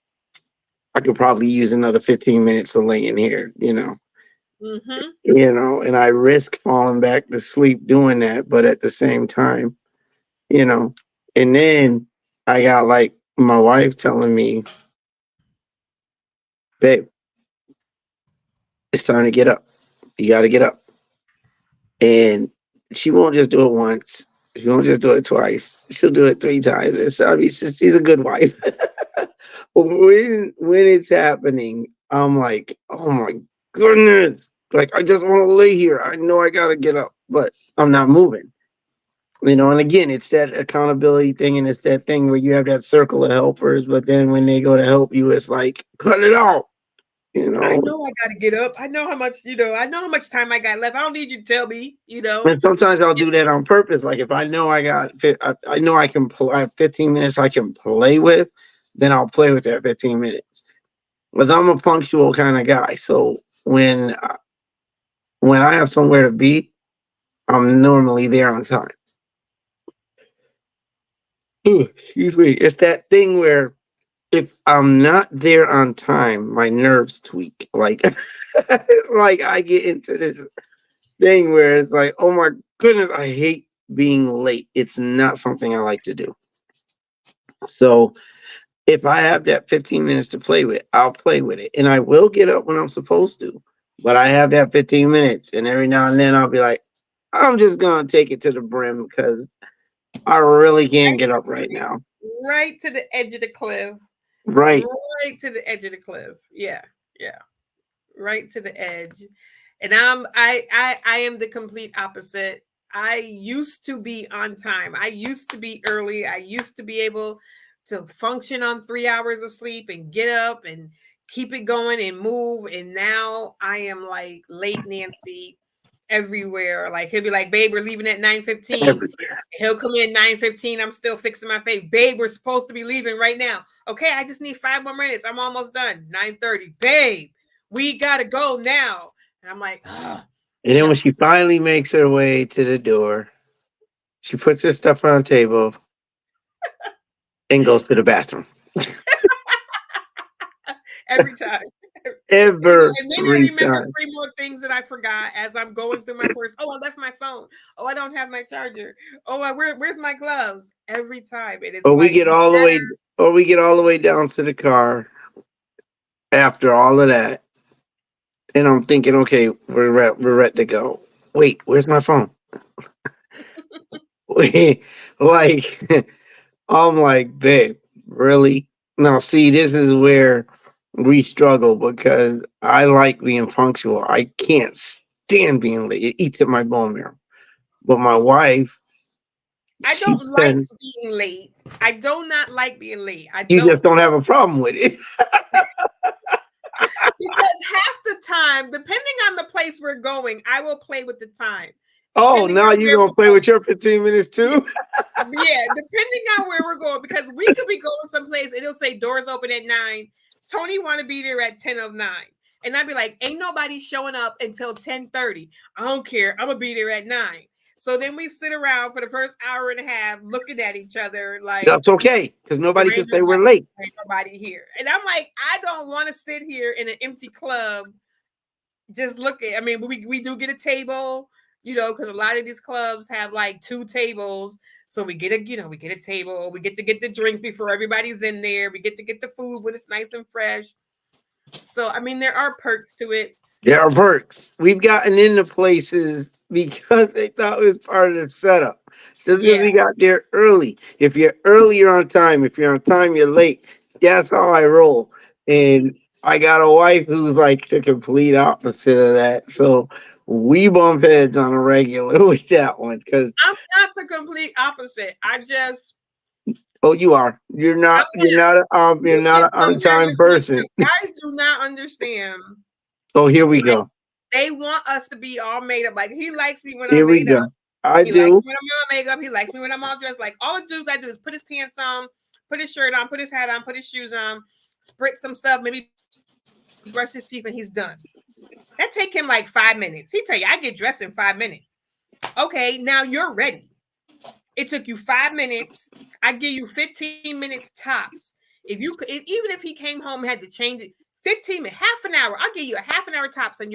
I could probably use another 15 minutes to lay in here, Mm-hmm. and I risk falling back to sleep doing that, but at the same time, you know, and then I got like my wife telling me, babe, it's time to get up. You got to get up. And she won't just do it once. She won't just do it twice. She'll do it 3 times. I mean, she's a good wife. When it's happening, I'm like, oh my goodness! Like I just want to lay here. I know I gotta get up, but I'm not moving. And again, it's that accountability thing, and it's that thing where you have that circle of helpers, but then when they go to help you, it's like cut it out. You I know, know I gotta get up. I know how much, I know how much time I got left. I don't need you to tell me. And sometimes I'll do that on purpose. Like if I know I know I can play, I have 15 minutes I can play with, then I'll play with that 15 minutes. Because I'm a punctual kind of guy. So when I have somewhere to be, I'm normally there on time. Ooh, excuse me. It's that thing where if I'm not there on time, my nerves tweak. Like, like I get into this thing where it's like, oh my goodness, I hate being late. It's not something I like to do. So if I have that 15 minutes to play with, I'll play with it. And I will get up when I'm supposed to. But I have that 15 minutes. And every now and then I'll be like, I'm just going to take it to the brim because I really can't get up right now. Right to the edge of the cliff. Right. Right to the edge of the cliff. Yeah. Yeah. Right to the edge. And I am the complete opposite. I used to be on time. I used to be early. I used to be able to function on 3 hours of sleep and get up and keep it going and move. And now I am like late Nancy everywhere. Like he'll be like, babe, we're leaving at 9:15. Everywhere. He'll come in 9:15. I'm still fixing my face. Babe, we're supposed to be leaving right now. Okay, I just need 5 more minutes. I'm almost done. 9:30. Babe, we gotta go now. And I'm like, And then when she finally makes her way to the door, she puts her stuff on the table and goes to the bathroom. every time. Every And then I remember time. 3 more things that I forgot as I'm going through my purse. Oh, I left my phone. Oh, I don't have my charger. Oh, where's my gloves? Every time. And it's Or we like, get all the way, down to the car after all of that, and I'm thinking, okay, we're ready to go. Wait, where's my phone? Wait, like I'm like, babe, really? Now, see, this is where we struggle because I like being punctual. I can't stand being late. It eats at my bone marrow. But my wife, I she don't like says, being late. I do not like being late. I you just don't. don't have a problem with it. Because half the time, depending on the place we're going, I will play with the time. Oh, Depending now on you where going to we're play going. with your 15 minutes too? Yeah, depending on where we're going, because we could be going someplace and it'll say doors open at 9. Tony want to be there at 10:09. And I'd be like, ain't nobody showing up until 10:30. I don't care. I'm gonna be there at 9. So then we sit around for the first hour and a half looking at each other like That's okay because nobody can say we're late. there ain't nobody here. And I'm like, I don't want to sit here in an empty club just looking. I mean, we do get a table, because a lot of these clubs have like 2 tables. So we get a table. We get to get the drink before everybody's in there. We get to get the food when it's nice and fresh. So I mean, there are perks to it. There are perks. We've gotten into places because they thought it was part of the setup. Just because Yeah, we got there early. If you're early, you're on time. If you're on time, you're late. That's how I roll. And I got a wife who's like the complete opposite of that. So we bump heads on a regular with that one. Because I'm not the complete opposite. oh, you are. You're I'm not. You're not. You're you not an just on don't hear time this one too. person. Guys do not understand. Oh, here we Like go. they want us to be all made up. Like he likes me when I'm Here we made go. up. I He likes do. me when I'm all makeup. He likes me when I'm all dressed. Like all dude got to do is put his pants on, put his shirt on, put his hat on, put his shoes on, spritz some stuff, maybe brush his teeth, and he's done. That take him like 5 minutes. He tell you, I get dressed in 5 minutes. Okay, now you're ready. It took you 5 minutes. I give you 15 minutes tops. Even if he came home and had to change it, 15 minutes, half an hour. I'll give you a half an hour tops, and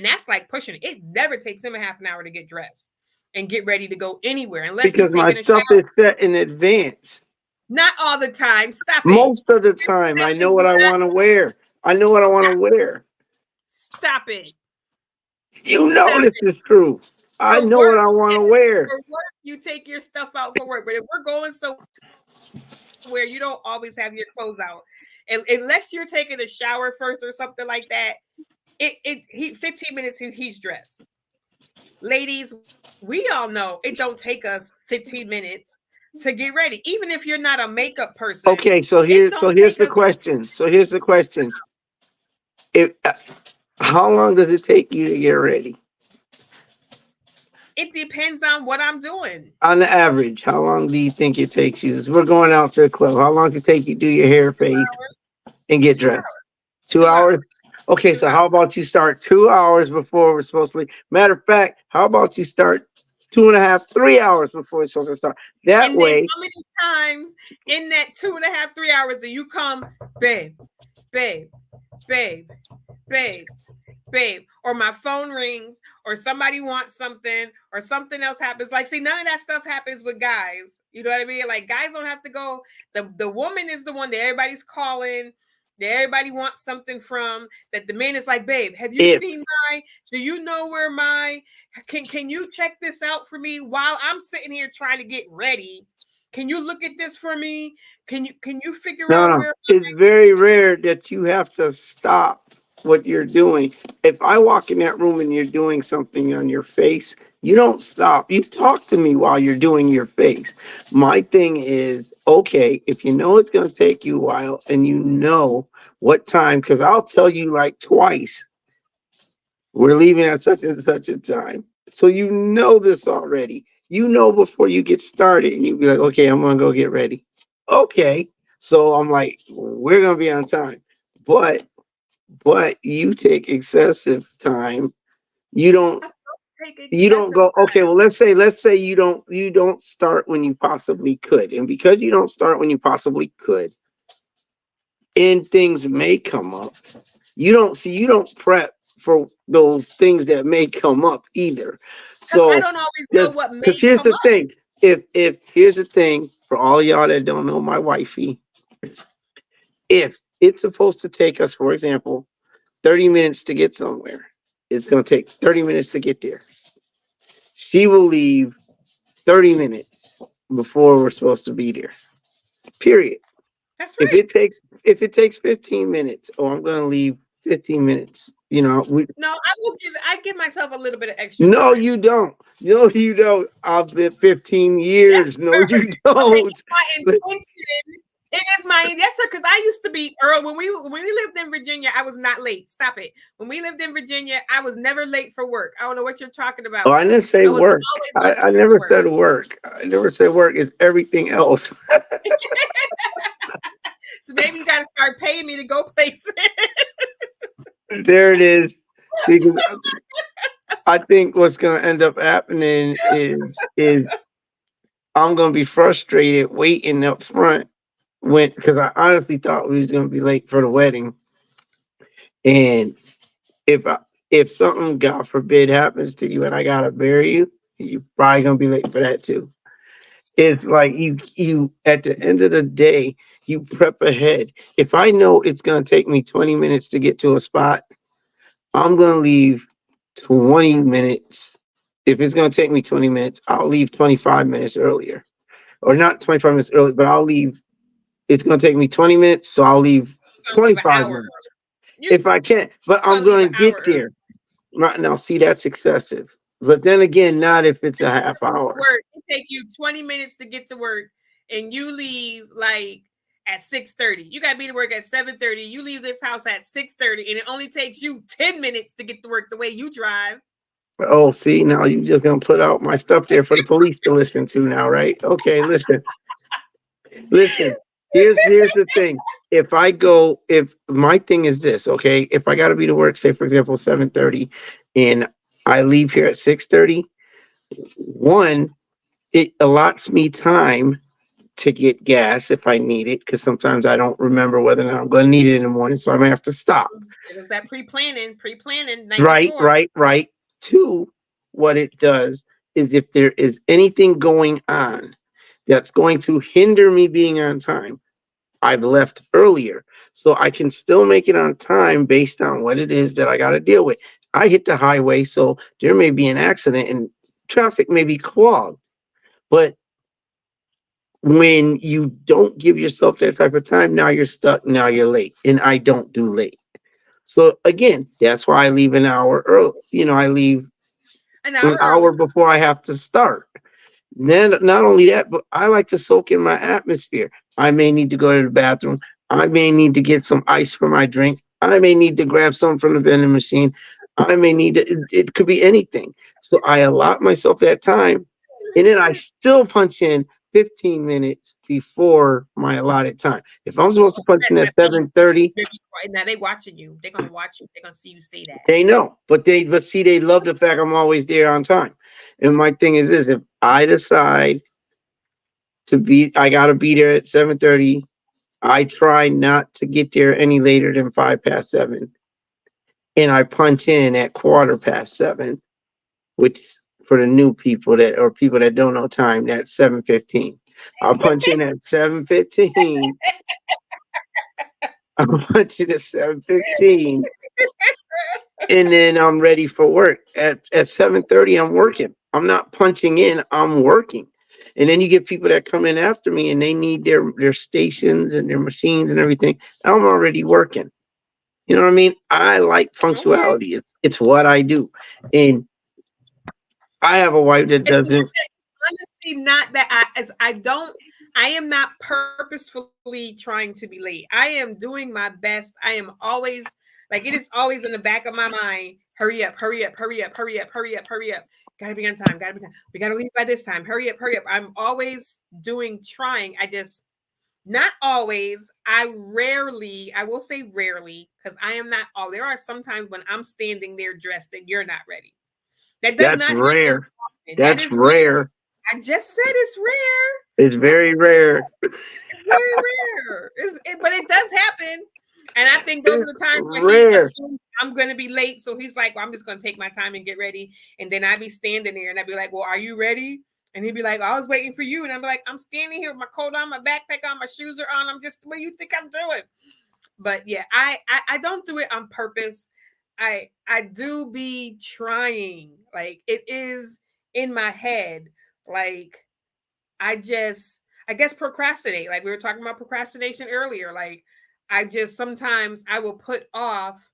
that's like pushing it. It never takes him a half an hour to get dressed and get ready to go anywhere, unless he's Because my taking a shower. stuff is set in advance. Not all the time. Stop it. Most of the This time, I stuff know is what I not. want to wear. I know what I want to Stop. wear. Stop it. You Stop know this it. is true. I For know what work, I want yes, to wear. for work, you take your stuff out for work. But if we're going somewhere, you don't always have your clothes out. And unless you're taking a shower first or something like that, he 15 minutes he's dressed. Ladies, we all know it don't take us 15 minutes to get ready. Even if you're not a makeup person, Okay, so it don't here's take the us. question. So here's the question. If how long does it take you to get ready? It depends on what I'm doing. On the average, how long do you think it takes you? We're going out to the club. How long does it take you to do your hair, face, and get 2 hours. dressed? 2 2 hours? hours. Okay, 2 so hours. how about you start 2 hours before we're supposed to leave? Matter of fact, how about you start 2.5, 3 hours before we're supposed to start? That And then way, how many times in that 2.5, 3 hours do you come, babe, babe, babe, babe, babe, or my phone rings, or somebody wants something, or something else happens? Like, see, none of that stuff happens with guys. You know what I mean? Like, guys don't have to go. The woman is the one that everybody's calling. Everybody wants something from that. The man is like, babe, have you If seen my? Do you know where my? Can you check this out for me while I'm sitting here trying to get ready? Can you look at this for me? Can you figure No, out no. where? It's very rare that you have to stop what you're doing. If I walk in that room and you're doing something on your face, you don't stop. You talk to me while you're doing your face. My thing is, okay, if you know it's going to take you a while and you know what time, because I'll tell you like twice, we're leaving at such and such a time. So you know this already. You know before you get started, and you be like, okay, I'm gonna go get ready. Okay. So I'm like, we're gonna be on time. But you take excessive time. You don't I don't take you don't excessive go, okay, time. well let's say you don't start when you possibly could. And because you don't start when you possibly could, and things may come up, you don't prep for those things that may come up either. Because I So don't always know what because may here's come the up. thing, if here's the thing for all y'all that don't know my wifey, if it's supposed to take us, for example, 30 minutes to get somewhere, it's going to take 30 minutes to get there. She will leave 30 minutes before we're supposed to be there, period. That's if right. it takes if it takes 15 minutes, oh, I'm going to leave 15 minutes. No, I give myself a little bit of extra No, time. you don't. No, you don't. I've been 15 Yes, years. No, sir. you Okay, don't. it's my intention. It is my yes, sir. Because I used to be early when we lived in Virginia. I was not late. Stop it. When we lived in Virginia, I was never late for work. I don't know what you're talking Oh, about. I didn't say I was work. always on I time for never work. said work. I never said work. It's everything else. So maybe you got to start paying me to go places. There it is. See, 'cause I think what's going to end up happening is I'm going to be frustrated waiting up front when because I honestly thought we was going to be late for the wedding. And if I, if something, God forbid, happens to you and I gotta bury you, you probably gonna be late for that too. It's like you at the end of the day, you prep ahead. If I know it's gonna take me 20 minutes to get to a spot, I'm gonna leave 20 minutes. If it's gonna take me 20 minutes, I'll leave 25 minutes earlier. Or not 25 minutes early, but I'll leave. It's gonna take me 20 minutes, so I'll leave You're gonna leave an 25 hour. minutes You're if I can. But I'm gonna leave gonna an get hour early. there. Right now, see, that's excessive. But then again, not if it's a half hour. Work. It take you 20 minutes to get to work, and you leave like at 6:30. You gotta be to work at 7:30. You leave this house at 6:30, and it only takes you 10 minutes to get to work the way you drive. Oh, see, now you just gonna put out my stuff there for the police to listen to now, right? Okay, listen. Here's the thing. If my thing is this, okay, if I gotta be to work, say for example 7:30, and I leave here at 6:30, one, it allots me time to get gas if I need it, because sometimes I don't remember whether or not I'm going to need it in the morning, so I may have to stop. It was that pre-planning night Right, before. right, right. Two, what it does is if there is anything going on that's going to hinder me being on time, I've left earlier. So I can still make it on time based on what it is that I got to deal with. I hit the highway, so there may be an accident and traffic may be clogged. But when you don't give yourself that type of time, now you're stuck, now you're late. And I don't do late. So again, that's why I leave an hour early. I leave An an hour early. hour before I have to start. Then not only that, but I like to soak in my atmosphere. I may need to go to the bathroom. I may need to get some ice for my drink. I may need to grab some from the vending machine. I may need to, it could be anything. So I allot myself that time. And then I still punch in 15 minutes before my allotted time. If I'm supposed to punch in at That's when 7:30, you now they watching you. They're gonna watch you. They're gonna see you say that. they know. But see, they love the fact I'm always there on time. And my thing is this: if I decide I gotta be there at 7:30. I try not to get there any later than 7:05, and I punch in at 7:15, which for the new people that or people that don't know time, that's 7:15. I'll punch in at 7:15, I'm punching at 7:15, and then I'm ready for work. At 7:30, I'm working. I'm not punching in, I'm working. And then you get people that come in after me and they need their stations and their machines and everything. I'm already working. You know what I mean? I like Okay. punctuality. It's what I do. And I have a wife that It's not doesn't. that honestly, not that I am not purposefully trying to be late. I am doing my best. I am always like it is always in the back of my mind. Hurry up, hurry up, hurry up, hurry up, hurry up, hurry up. Gotta be on time, gotta be time. We gotta leave by this time. Hurry up, hurry up. I'm always doing trying. I just not always. I will say rarely, because I am not all there are some times when I'm standing there dressed and you're not ready. That does That's not happen rare. often. That That's is rare. rare. I just said it's rare. It's I very just said rare. it's very rare. But it does happen. And I think those are It's the times where he rare. assumes I'm going to be late. So he's like, well, I'm just going to take my time and get ready. And then I'd be standing there and I'd be like, well, are you ready? And he'd be like, I was waiting for you. And I'd be like, I'm standing here with my coat on, my backpack on, my shoes are on. I'm just, what do you think I'm doing? But yeah, I don't do it on purpose. I do be trying. Like it is in my head. Like I guess procrastinate. Like we were talking about procrastination earlier. Like I just sometimes I will put off.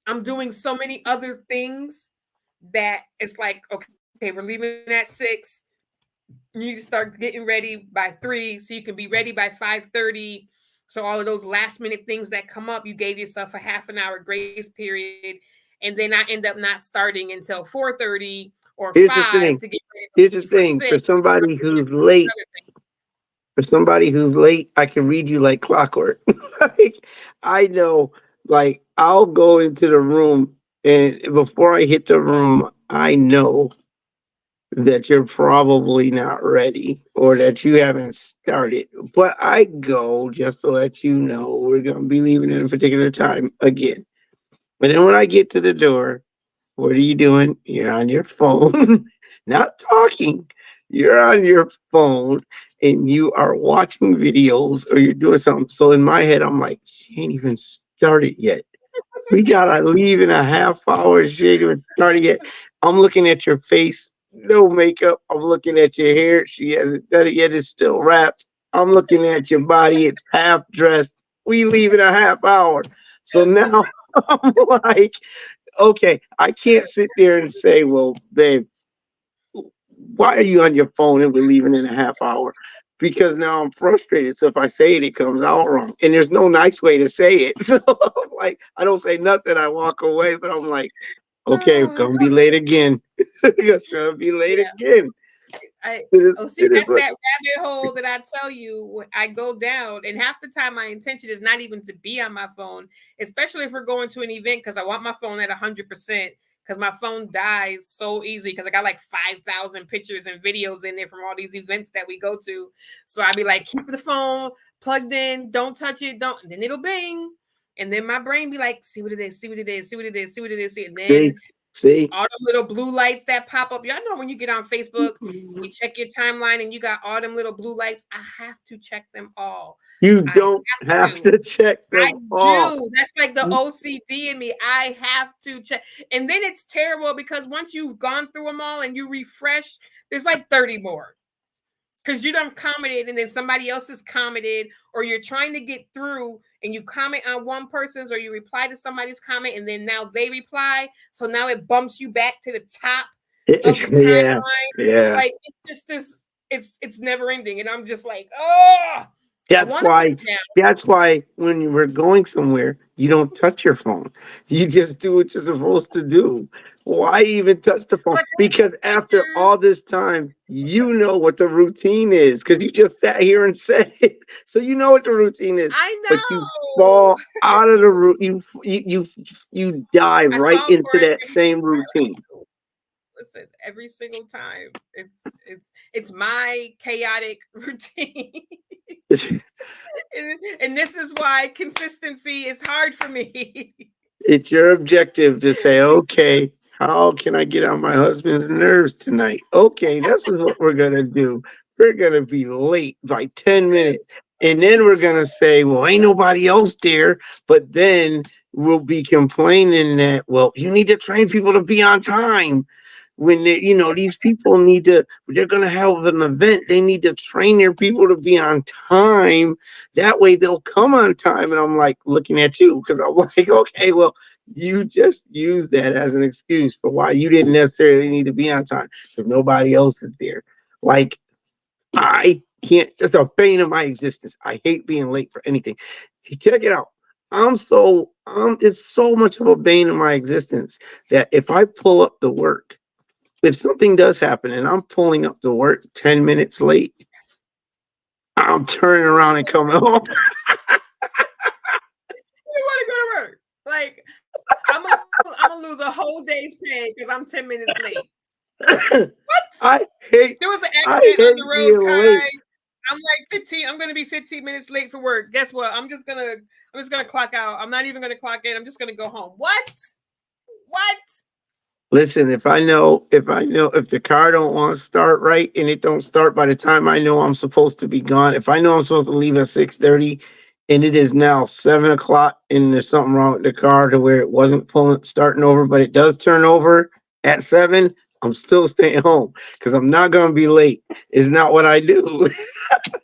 I'm doing so many other things that it's like, okay, we're leaving at 6. You need to start getting ready by 3 so you can be ready by 5:30. So all of those last minute things that come up, you gave yourself a half an hour grace period. And then I end up not starting until 4:30 or Here's the 5 to thing. get ready to Here's leave the for thing. 6. So I'm doing other things. For somebody who's late, I can read you like clockwork. Like I know, like I'll go into the room, and before I hit the room, I know that you're probably not ready or that you haven't started. But I go just to let you know we're gonna be leaving at a particular time again. But then when I get to the door, what are you doing? You're on your phone, not talking. You're on your phone and you are watching videos or you're doing something. So in my head, I'm like, she ain't even started yet. We gotta leave in a half hour. She ain't even started yet. I'm looking at your face, no makeup. I'm looking at your hair. She hasn't done it yet. It's still wrapped. I'm looking at your body. It's half dressed. We leave in a half hour. So now I'm like, okay, I can't sit there and say, well, babe, why are you on your phone and we're leaving in a half hour? Because now I'm frustrated. So if I say it, it comes out wrong. And there's no nice way to say it. So I'm like, I don't say nothing. I walk away, but I'm like, okay, we're Oh, gonna be late again. It's gonna be late yeah. again. I It is, oh see it is that's what that rabbit hole that I tell you when I go down, and half the time my intention is not even to be on my phone, especially if we're going to an event because I want my phone at 100% because my phone dies so easily because I got like 5,000 pictures and videos in there from all these events that we go to. So I'd be like, keep the phone plugged in, don't touch it, don't. And then it'll bing, and then my brain be like, see what it is, see what it is, see what it is, see what it is, and see, then see. all them little blue lights that pop up. Y'all know when you get on Facebook, you check your timeline and you got all them little blue lights. I have to check them all. You I don't have have to. to check I them off. do. That's like the OCD in me. I have to check. And then it's terrible because once you've gone through them all and you refresh, there's like 30 more because you don't commented and then somebody else has commented, or you're trying to get through and you comment on one person's or you reply to somebody's comment and then now they reply. So now it bumps you back to the top of the Yeah, timeline. yeah. Like it's just this, it's never ending. And I'm just like, oh, I That's want to put why it down. that's why when you were going somewhere, you don't touch your phone. You just do what you're supposed to do. Why even touch the phone? Or Because take after pictures. all this time, you know what the routine is because you just sat here and said it. So you know what the routine is. I But you know. fall out of the route. You dive I right fall for into it that every same time. routine. Listen, every single time. It's my chaotic routine. And this is why consistency is hard for me. It's your objective to say, okay, how can I get on my husband's nerves tonight? Okay, this is what we're gonna do. We're gonna be late by 10 minutes. And then we're gonna say, well, ain't nobody else there. But then we'll be complaining that, well, you need to train people to be on time. When they, these people need to, they're gonna have an event. They need to train their people to be on time. That way they'll come on time. And I'm like looking at you because I'm like, okay, well, you just use that as an excuse for why you didn't necessarily need to be on time because nobody else is there. Like I can't, it's a bane of my existence. I hate being late for anything. Check it out. It's so much of a bane of my existence that if I pull up the work, if something does happen and I'm pulling up to work 10 minutes late, I'm turning around and coming home. You want to go to work? Like I'm gonna lose a whole day's pay because I'm 10 minutes late. What? I hate There was an I accident on hate the road, being late. Kai. I'm like 15. I'm gonna be 15 minutes late for work. Guess what? I'm just gonna clock out. I'm not even gonna clock in. I'm just gonna go home. What? What? Listen, if the car don't want to start right and it don't start by the time I know I'm supposed to be gone, if I know I'm supposed to leave at 6:30 and it is now 7 o'clock and there's something wrong with the car to where it wasn't starting over, but it does turn over at 7, I'm still staying home because I'm not gonna be late. It's not what I do.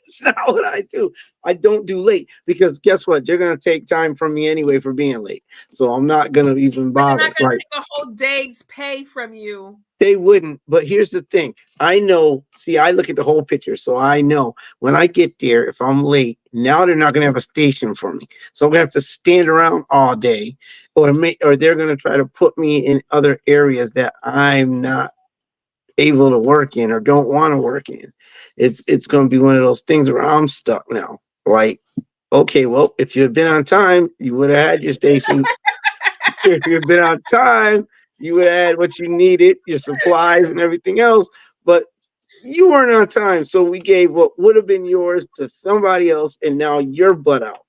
It's not what I do. I don't do late because guess what? They're gonna take time from me anyway for being late. So I'm not gonna even But they're bother. not gonna take a whole day's pay from you. They wouldn't, but here's the thing. I know, see, I look at the whole picture, so I know when I get there, if I'm late, now they're not gonna have a station for me. So I'm gonna have to stand around all day, or they're gonna try to put me in other areas that I'm not able to work in or don't want to work in. It's gonna be one of those things where I'm stuck now. Like, okay, well, if you had been on time, you would have had your station. If you'd been on time, you would have had what you needed, your supplies and everything else. But you weren't on time. So we gave what would have been yours to somebody else, and now you're butt out.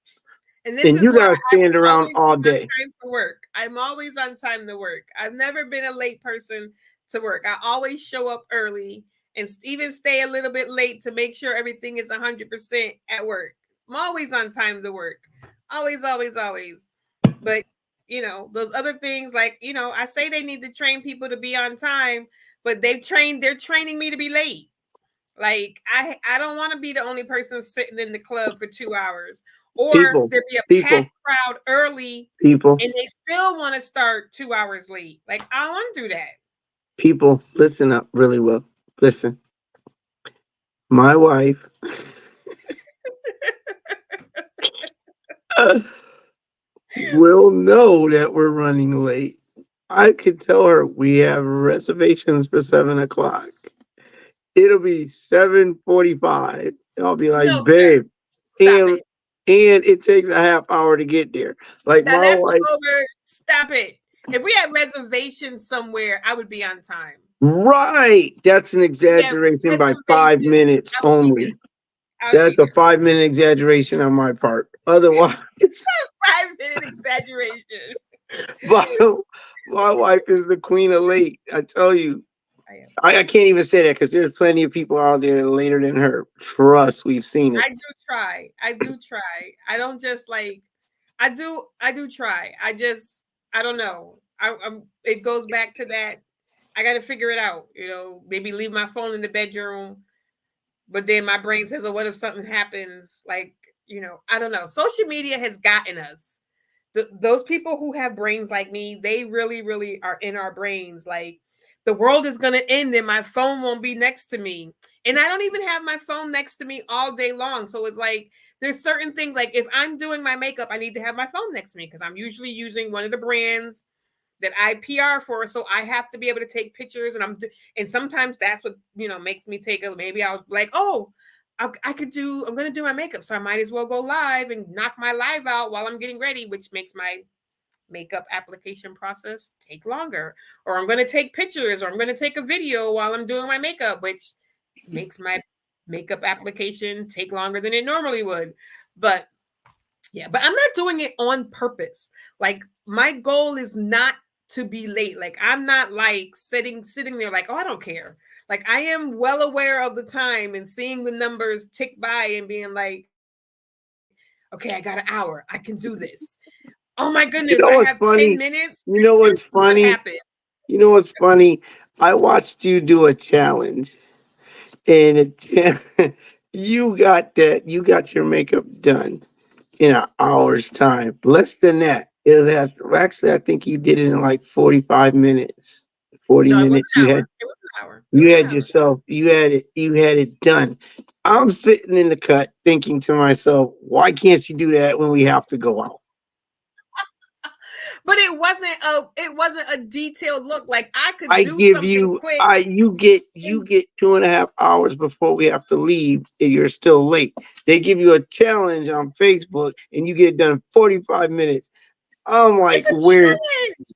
And this And is you why gotta I stand will around always all be on day. time for work. I'm always on time to work. I've never been a late person to work. I always show up early and even stay a little bit late to make sure everything is 100% at work. I'm always on time to work. Always, always, always. But, those other things like, I say they need to train people to be on time, but they're training me to be late. Like I don't want to be the only person sitting in the club for 2 hours, or People, there be a people, packed crowd early people, and they still want to start 2 hours late. Like I don't want to do that. people, listen up really well. Listen. My wife will know that we're running late. I could tell her we have reservations for 7 o'clock. It'll be 7:45. I'll be No, like, sir. babe, Stop and it. and it takes a half hour to get there. Like Now my that's wife, over. Stop it. If we had reservations somewhere, I would be on time. right? That's an We have exaggeration by five reservations. minutes I would be there. only. I would be That's a there. 5 minute exaggeration on my part. Otherwise, 5 minute exaggeration. my, my wife is the queen of late. I tell you. I am. I can't even say that because there's plenty of people out there later than her. Trust, we've seen it. I do try. I do try. I don't just like. I do try. I don't know. I'm. It goes back to that. I got to figure it out. Maybe leave my phone in the bedroom, but then my brain says, "Oh, what if something happens?" Like, I don't know. Social media has gotten us. Those people who have brains like me, they really, really are in our brains. Like, the world is going to end and my phone won't be next to me. And I don't even have my phone next to me all day long. So it's like, there's certain things, like if I'm doing my makeup, I need to have my phone next to me because I'm usually using one of the brands that I PR for. So I have to be able to take pictures, and sometimes that's what, makes me take maybe I'll like, oh, I'm going to do my makeup. So I might as well go live and knock my live out while I'm getting ready, which makes my makeup application process take longer. Or I'm going to take pictures, or I'm going to take a video while I'm doing my makeup, which makes my makeup application take longer than it normally would. But yeah, but I'm not doing it on purpose. Like my goal is not to be late. Like I'm not like sitting there like, oh, I don't care. Like I am well aware of the time and seeing the numbers tick by and being like, Okay, I got an hour. I can do this. Oh my You goodness, know I what's have 10 funny? minutes. You know what's What funny? happened? You know what's funny? I watched you do a challenge, and you got that. You got your makeup done in an hour's time, less than that. It was actually, I think you did it in like 45 minutes. Forty No, it was minutes. an hour. It was an hour. It was You an had hour. yourself. You had it done. I'm sitting in the cut thinking to myself, why can't she do that when we have to go out? But it wasn't a detailed look. Like I could I do give something you quick. I you And get 2.5 hours before we have to leave and you're still late. They give you a challenge on Facebook and you get it done in 45 minutes. I'm like, it's a where? challenge.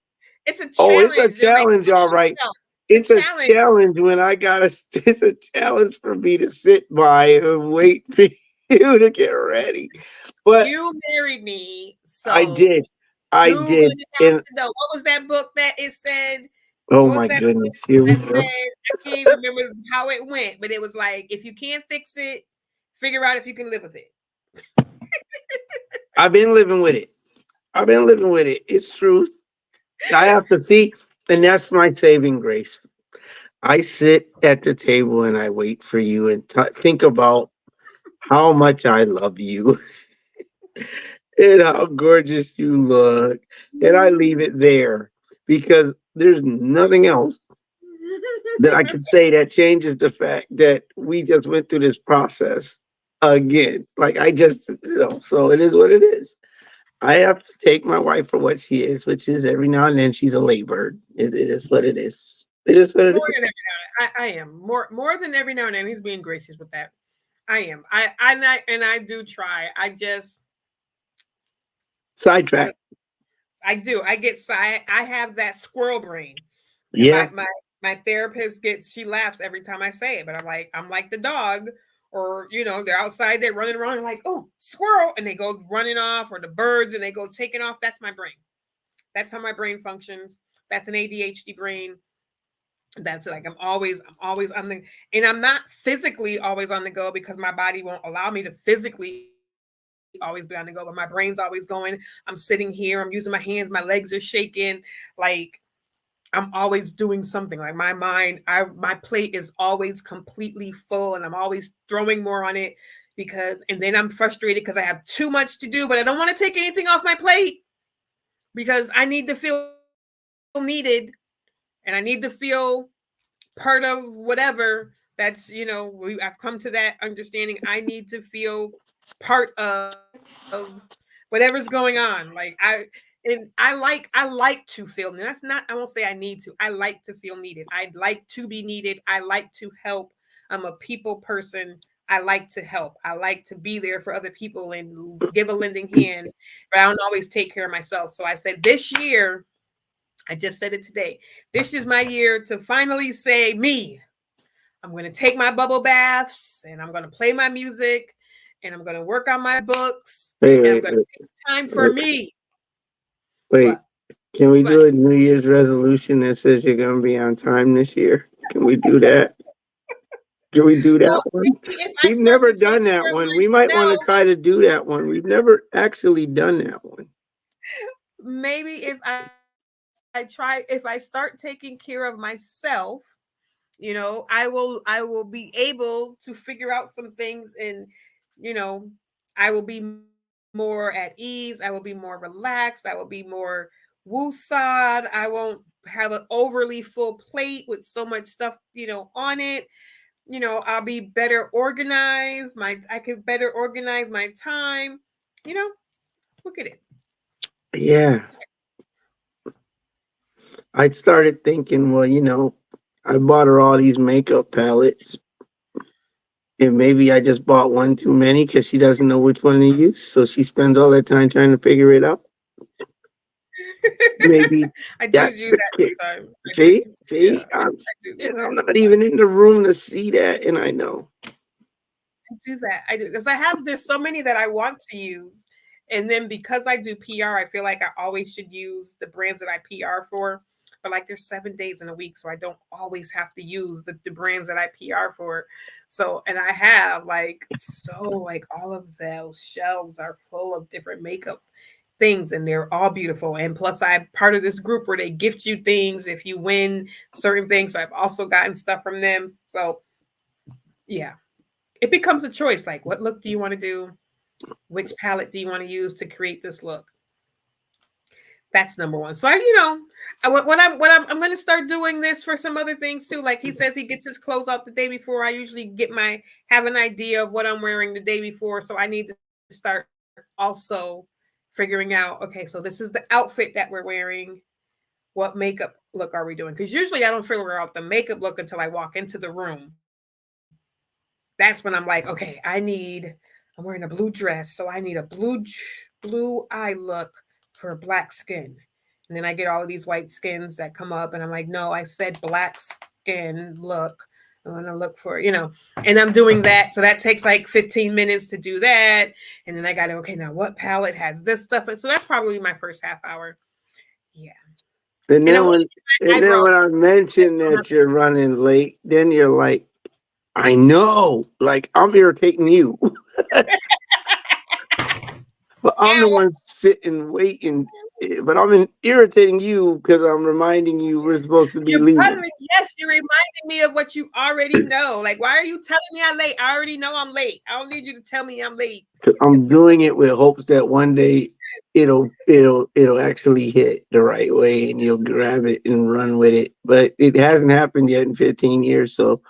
It's a Oh, it's a challenge. They're like, challenge, push all right. yourself. It's It's a a challenge. challenge when I gotta it's a challenge for me to sit by and wait for you to get ready. But You married me, I so did. I you're did. gonna have And to know. What was that book that it said? oh What was my that book goodness, here we that go. said? I can't even remember how it went, but it was like, if you can't fix it, figure out if you can live with it. I've been living with it. I've been living with it. It's truth. I have to see, and that's my saving grace. I sit at the table and I wait for you and think about how much I love you and how gorgeous you look. And I leave it there because there's nothing else that I can say that changes the fact that we just went through this process again. Like I just, so it is what it is. I have to take my wife for what she is, which is every now and then she's a late bird. It is what it is. It is what it More than is. every now and then. I am more than every now and then. He's being gracious with that. I am. I do try. I just gotta. Sidetrack. I do. I get side. I have that squirrel brain, and Yeah. my therapist gets. She laughs every time I say it, but I'm like the dog, or they're outside, they're running around, like, oh, squirrel, and they go running off, or the birds, and they go taking off. That's my brain. That's how my brain functions. That's an ADHD brain. That's like I'm always on the, and I'm not physically always on the go because my body won't allow me to physically always be on the go, but my brain's always going. I'm sitting here, I'm using my hands, my legs are shaking, like I'm always doing something. Like my plate is always completely full and I'm always throwing more on it, because and then I'm frustrated because I have too much to do, but I don't want to take anything off my plate because I need to feel needed, and I need to feel part of whatever. I've come to that understanding. I need to feel part of whatever's going on. I like to feel, and that's not, I won't say I need to. I like to feel needed. I'd like to be needed. I like to help. I'm a people person. I like to help. I like to be there for other people and give a lending hand, but I don't always take care of myself. So I said this year, I just said it today. This is my year to finally say me. I'm going to take my bubble baths and I'm going to play my music and I'm going to work on my books Wait, and I'm wait, going to wait, take time for wait. me. Wait. What? Can we What? do a New Year's resolution that says you're gonna be on time this year? Can we do that? Can we do Well, that one? maybe if I We've start never to take done that care of one. We might want to myself, try to do that one. We've never actually done that one. maybe if I start taking care of myself, I will be able to figure out some things, and you know, I will be more at ease, I will be more relaxed, I will be more woosad, I won't have an overly full plate with so much stuff, on it. I'll be better organized. I could better organize my time. You know, look at it. Yeah, I started thinking, well, I bought her all these makeup palettes, and maybe I just bought one too many because she doesn't know which one to use, so she spends all that time trying to figure it out. Maybe I do that's do the that kick. sometimes. I do. See, Yeah, see, I do. I'm not even in the room to see that, and I know. I do that. I do because there's so many that I want to use. And then because I do PR, I feel like I always should use the brands that I PR for. but like there's 7 days in a week, so I don't always have to use the brands that I PR for. So, and I have like, so like all of those shelves are full of different makeup things, and they're all beautiful. And plus I'm part of this group where they gift you things if you win certain things. So I've also gotten stuff from them. So yeah, it becomes a choice. Like, what look do you want to do? Which palette do you want to use to create this look? That's number one. So I'm going to start doing this for some other things too. Like he says, he gets his clothes out the day before. I usually have an idea of what I'm wearing the day before. So I need to start also figuring out, okay, so this is the outfit that we're wearing. What makeup look are we doing? Because usually I don't figure out the makeup look until I walk into the room. That's when I'm like, okay, I'm wearing a blue dress, so I need a blue eye look for black skin. And then I get all of these white skins that come up, and I'm like, no, I said black skin look. I want to look for, and I'm doing that. So that takes like 15 minutes to do that. And then I got to, okay, now what palette has this stuff? And so that's probably my first half hour. Yeah. And then eyebrows. when I mention that you're running late, then you're like, I know, like I'm irritating you. But I'm the one sitting waiting. But I'm irritating you because I'm reminding you we're supposed to be You're leaving. bothering. Yes, you're reminding me of what you already know. Like, why are you telling me I'm late? I already know I'm late. I don't need you to tell me I'm late. I'm doing it with hopes that one day it'll actually hit the right way and you'll grab it and run with it. But it hasn't happened yet in 15 years, so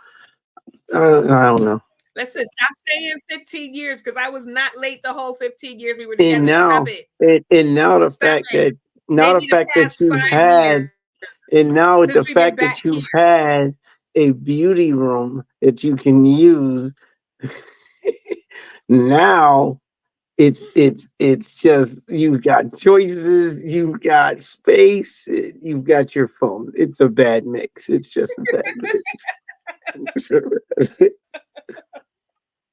I don't know. Listen, stop saying 15 years because I was not late the whole 15 years we were And together. Stop now, it. and now the Stop fact it. that Maybe the past 5 years and now with the since we've been fact back that here. you've had a beauty room that you can use, now it's just you've got choices, you've got space, you've got your phone. It's a bad mix. It's just a bad mix.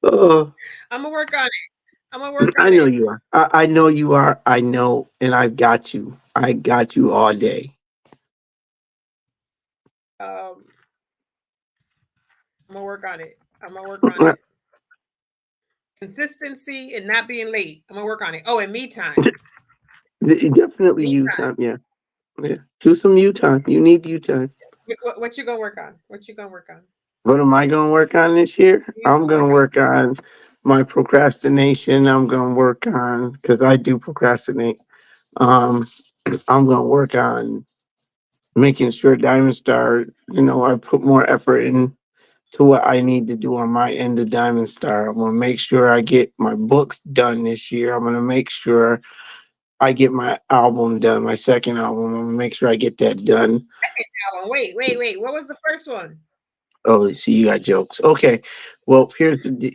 Oh, I'm gonna work on it. I'm gonna work I on know it. you are. I know you are. I know, and I've got you. I got you all day. Um, I'm gonna work on it. I'm gonna work on it. Consistency and not being late. I'm gonna work on it. Oh, and me time. Definitely Me you time. time. Yeah. Yeah. Do some you time. You need you time. What you gonna work on? What you gonna work on? What am I going to work on this year? You I'm gonna going to work work on my procrastination. I'm going to work on, because I do procrastinate. Um, I'm going to work on making sure Diamond Star, I put more effort in to what I need to do on my end of Diamond Star. I'm going to make sure I get my books done this year. I'm going to make sure I get my album done, my second album. I'm going to make sure I get that done. on? Wait. What was the first one? Oh, see, you got jokes. Okay. Well, here's the I'm thing.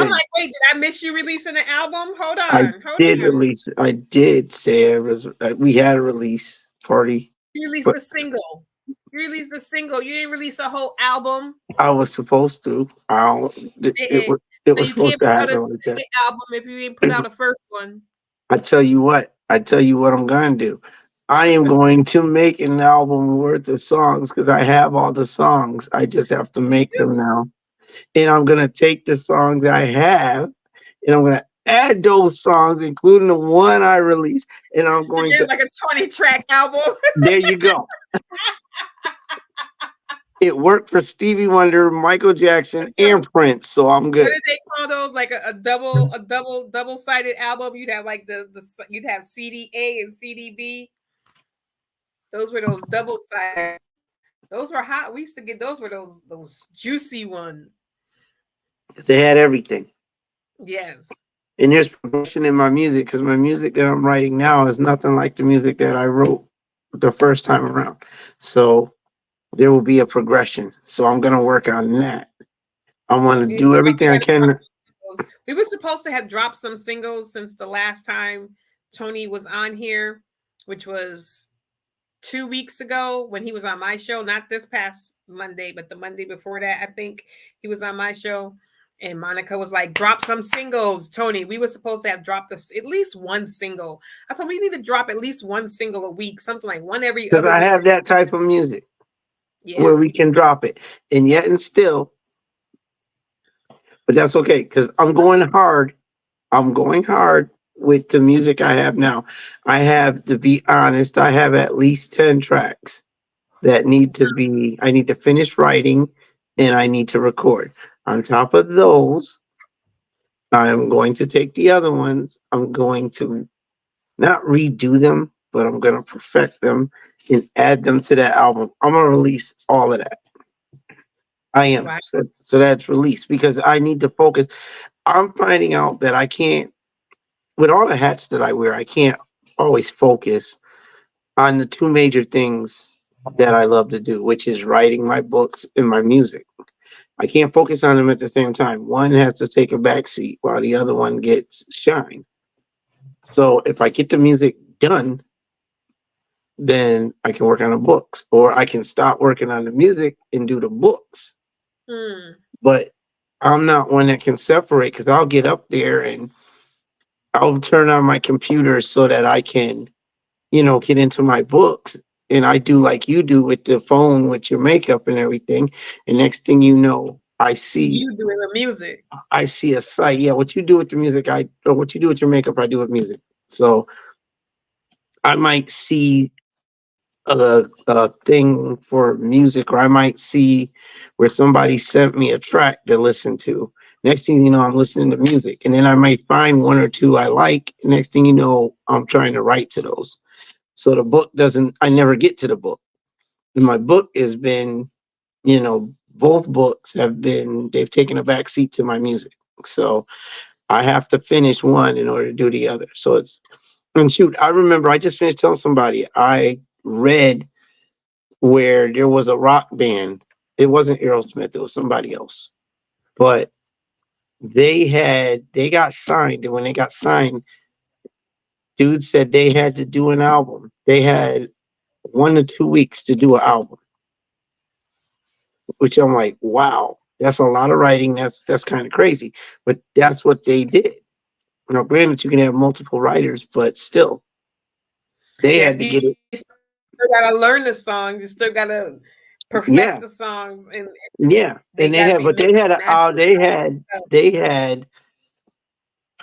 like, wait, did I miss you releasing an album? Hold I on, hold did on. release. I did say it was. We had a release party, You released but the single. You released the single. You didn't release a whole album. I was supposed to. I don't, it Eh-eh. was. It So was you can't supposed to put out a happen like that. second album if you didn't put out a first one. I tell you what. I tell you what I'm going to do. I am going to make an album worth of songs because I have all the songs. I just have to make them now, and I'm going to take the songs I have, and I'm going to add those songs, including the one I released, and I'm To going get to. like a 20-track album. There you go. It worked for Stevie Wonder, Michael Jackson, So and Prince, so I'm what good. did they call those? Like a double-sided album. You'd have like you'd have CD A and CD B. Those were those double-sided. Those were hot. We used to get those were those juicy ones. They had everything. Yes. And there's progression in my music because my music that I'm writing now is nothing like the music that I wrote the first time around. So there will be a progression. So I'm going to work on that. I'm going to do everything I can. We were supposed to have dropped some singles since the last time Tony was on here, which was 2 weeks ago when he was on my show. Not this past Monday, but the Monday before that, I think he was on my show. And Monica was like, drop some singles. Tony, we were supposed to have dropped this at least one single. I thought we need to drop at least one single a week, something like one every Because other I week. have that type of music Yeah. where we can drop it. And yet and still, but that's okay because I'm going hard. I'm going hard with the music I have now. I have, to be honest, I have at least 10 tracks that I need to finish writing and I need to record. On top of those, I'm going to take the other ones. I'm going to not redo them, but I'm going to perfect them and add them to that album. I'm going to release all of that. I am. Wow. So that's released because I need to focus. I'm finding out that I can't, with all the hats that I wear, I can't always focus on the two major things that I love to do, which is writing my books and my music. I can't focus on them at the same time. One has to take a back seat while the other one gets shine. So if I get the music done, then I can work on the books, or I can stop working on the music and do the books. Hmm. But I'm not one that can separate because I'll get up there and I'll turn on my computer so that I can, get into my books. And I do like you do with the phone with your makeup and everything. And next thing you know, You doing the music. I see a site. Yeah, what you do with the music, or what you do with your makeup, I do with music. So I might see a thing for music, or I might see where somebody sent me a track to listen to. Next thing you know, I'm listening to music, and then I might find one or two I like. Next thing you know, I'm trying to write to those. So the book doesn't. I never get to the book. And my book has been, both books they've taken a back seat to my music. So I have to finish one in order to do the other. So and shoot, I remember I just finished telling somebody I read where there was a rock band. It wasn't Aerosmith, it was somebody else. But they got signed, and when they got signed, dude said they had to do an album. They had 1 to 2 weeks to do an album, which I'm like, wow, that's a lot of writing. That's kind of crazy. But that's what they did. Granted, you can have multiple writers, but still, they Yeah, had to you get it. still gotta learn the songs. You still gotta perfect the Yeah, songs, and yeah. they And gotta be mixed they and had mastered. they had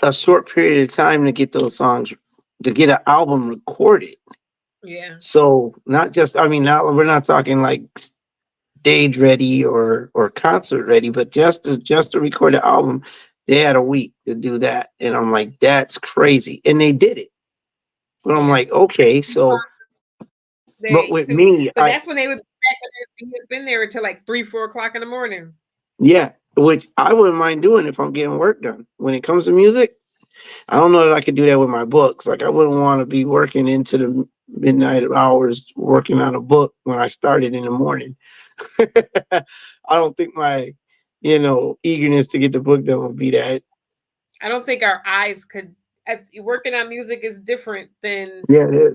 a short period of time to get those songs, to get an album recorded. Yeah, So not just, I mean, now we're not talking like stage ready or concert ready, but just to record an album, they had a week to do that, and I'm like, that's crazy, and they did it. But I'm yeah. like, okay, so, but They with too, me, but that's when they would be back when they've been there until like 3, 4 o'clock in the morning. yeah, which I wouldn't mind doing if I'm getting work done. When it comes to music, I don't know that I could do that with my books. Like, I wouldn't want to be working into the midnight hours working on a book when I started in the morning. I don't think my, eagerness to get the book done would be that. I don't think our eyes could. Working on music is different Yeah, it than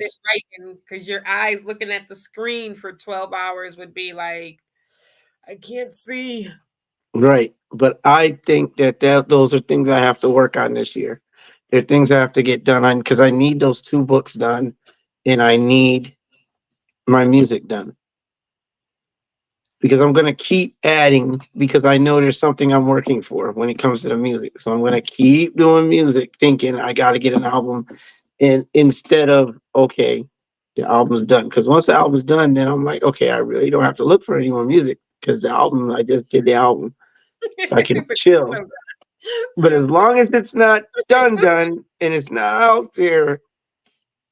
is. writing because your eyes looking at the screen for 12 hours would be like, I can't see. Right. But I think that those are things I have to work on this year. They're things I have to get done on because I need those two books done and I need my music done. Because I'm going to keep adding because I know there's something I'm working for when it comes to the music. So I'm going to keep doing music thinking I got to get an album, and instead of, okay, the album's done. Because once the album's done, then I'm like, okay, I really don't have to look for any more music because the album, I just did the album. So I can But you're chill. so But you're as so long as it's not done and it's not out there,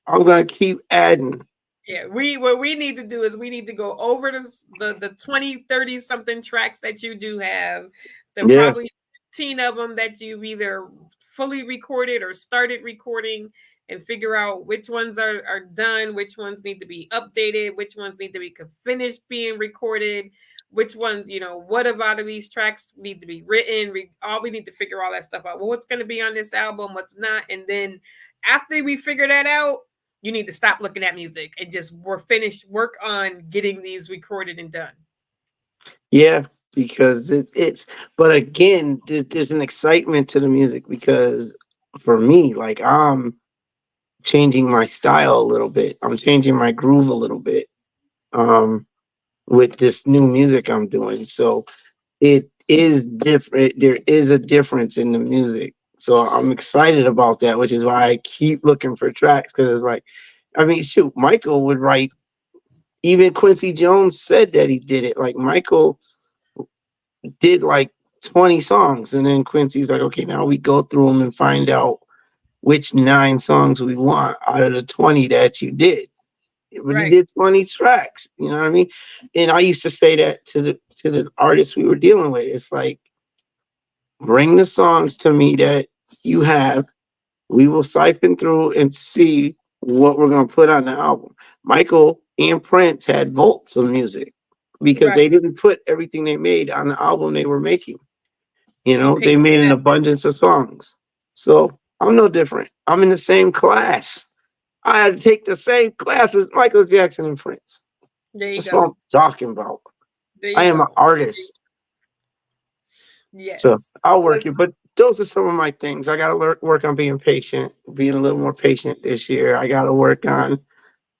I'm going to keep adding. yeah, we what we need to do is we need to go over the 20, 30 something tracks that you do have. The Yeah, probably 15 of them that you've either fully recorded or started recording, and figure out which ones are done, which ones need to be updated, which ones need to be finished being recorded, which ones, what about of these tracks need to be written. All we need to figure all that stuff out. Well, what's going to be on this album, what's not, and then after we figure that out, you need to stop looking at music and just work on getting these recorded and done. yeah. because it's. But again, there's an excitement to the music because for me, like I'm changing my style a little bit. I'm changing my groove a little bit. Um, with this new music I'm doing. So it is different. There is a difference in the music. So I'm excited about that, which is why I keep looking for tracks because it's like, I mean, shoot, Michael would write. Even Quincy Jones said that he did it. Like Michael did like 20 songs, and then Quincy's like, okay, now we go through them and find out which 9 songs we want out of the 20 that you did. But he Right. did 20 tracks. You know what I mean? And I used to say that to the artists we were dealing with. It's like, bring the songs to me that you have. We will siphon through and see what we're gonna put on the album. Michael and Prince had vaults of music because they Right. didn't put everything they made on the album they were making. You They know, they picked made an that. abundance of songs. So I'm no different. I'm in the same class. I had to take the same class as Michael Jackson and Prince. There you That's what I'm go. talking about. There I you am an go. artist, so Yes. I'll work it. Listen, But those are some of my things. I got to work on being patient, being a little more patient this year. I got to work on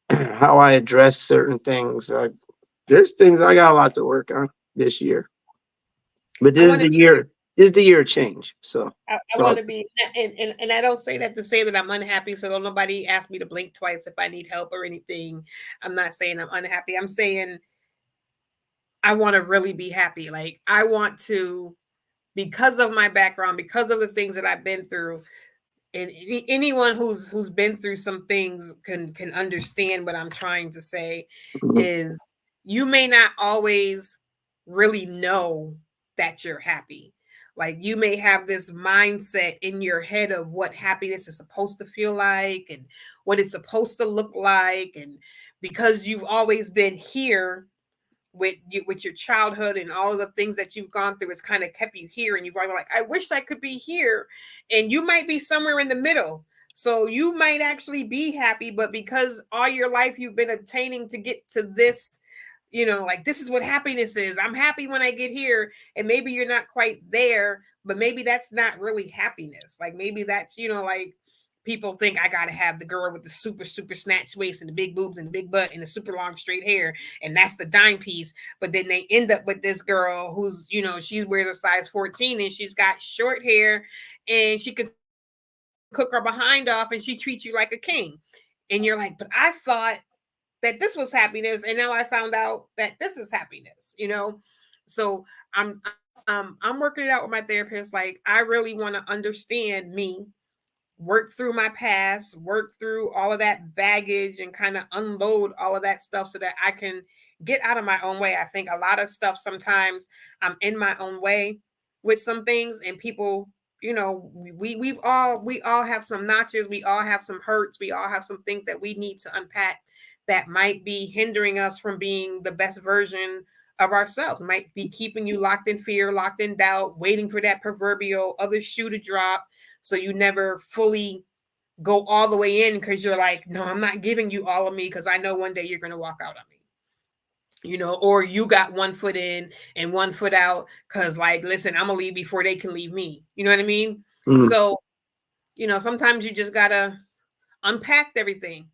how I address certain things. There's things I got a lot to work on this year. But I this is want to the be. year. This is the year of change. So, I want so to be, and I don't say that to say that I'm unhappy. So don't nobody ask me to blink twice if I need help or anything. I'm not saying I'm unhappy. I'm saying I want to really be happy. Like I want to, because of my background, because of the things that I've been through, and anyone who's been through some things can understand what I'm trying to say mhm, is you may not always really know that you're happy. Like you may have this mindset in your head of what happiness is supposed to feel like and what it's supposed to look like, and because you've always been here with you with your childhood and all of the things that you've gone through, it's kind of kept you here, and you're going like, I wish I could be here. And you might be somewhere in the middle, so you might actually be happy, but because all your life you've been obtaining to get to this, like this is what happiness is. I'm happy when I get here, and maybe you're not quite there, but maybe that's not really happiness. Like maybe that's, like people think I gotta have the girl with the super super snatch waist and the big boobs and the big butt and the super long straight hair, and that's the dime piece. But then they end up with this girl who's, she wears a size 14 and she's got short hair and she can cook her behind off and she treats you like a king. And you're like, but I thought that this was happiness, and now I found out that this is happiness. So I'm working it out with my therapist. Like I really want to understand me, work through my past, work through all of that baggage, and kind of unload all of that stuff so that I can get out of my own way. I think a lot of stuff sometimes I'm in my own way with some things, and people, we all have some notches, we all have some hurts, we all have some things that we need to unpack that might be hindering us from being the best version of ourselves, might be keeping you locked in fear, locked in doubt, waiting for that proverbial other shoe to drop, so you never fully go all the way in because you're like, no, I'm not giving you all of me because I know one day you're going to walk out on me. Or you got one foot in and one foot out because, like, listen, I'm going to leave before they can leave me. You know what I mean? mhm. So, sometimes you just got to unpack everything.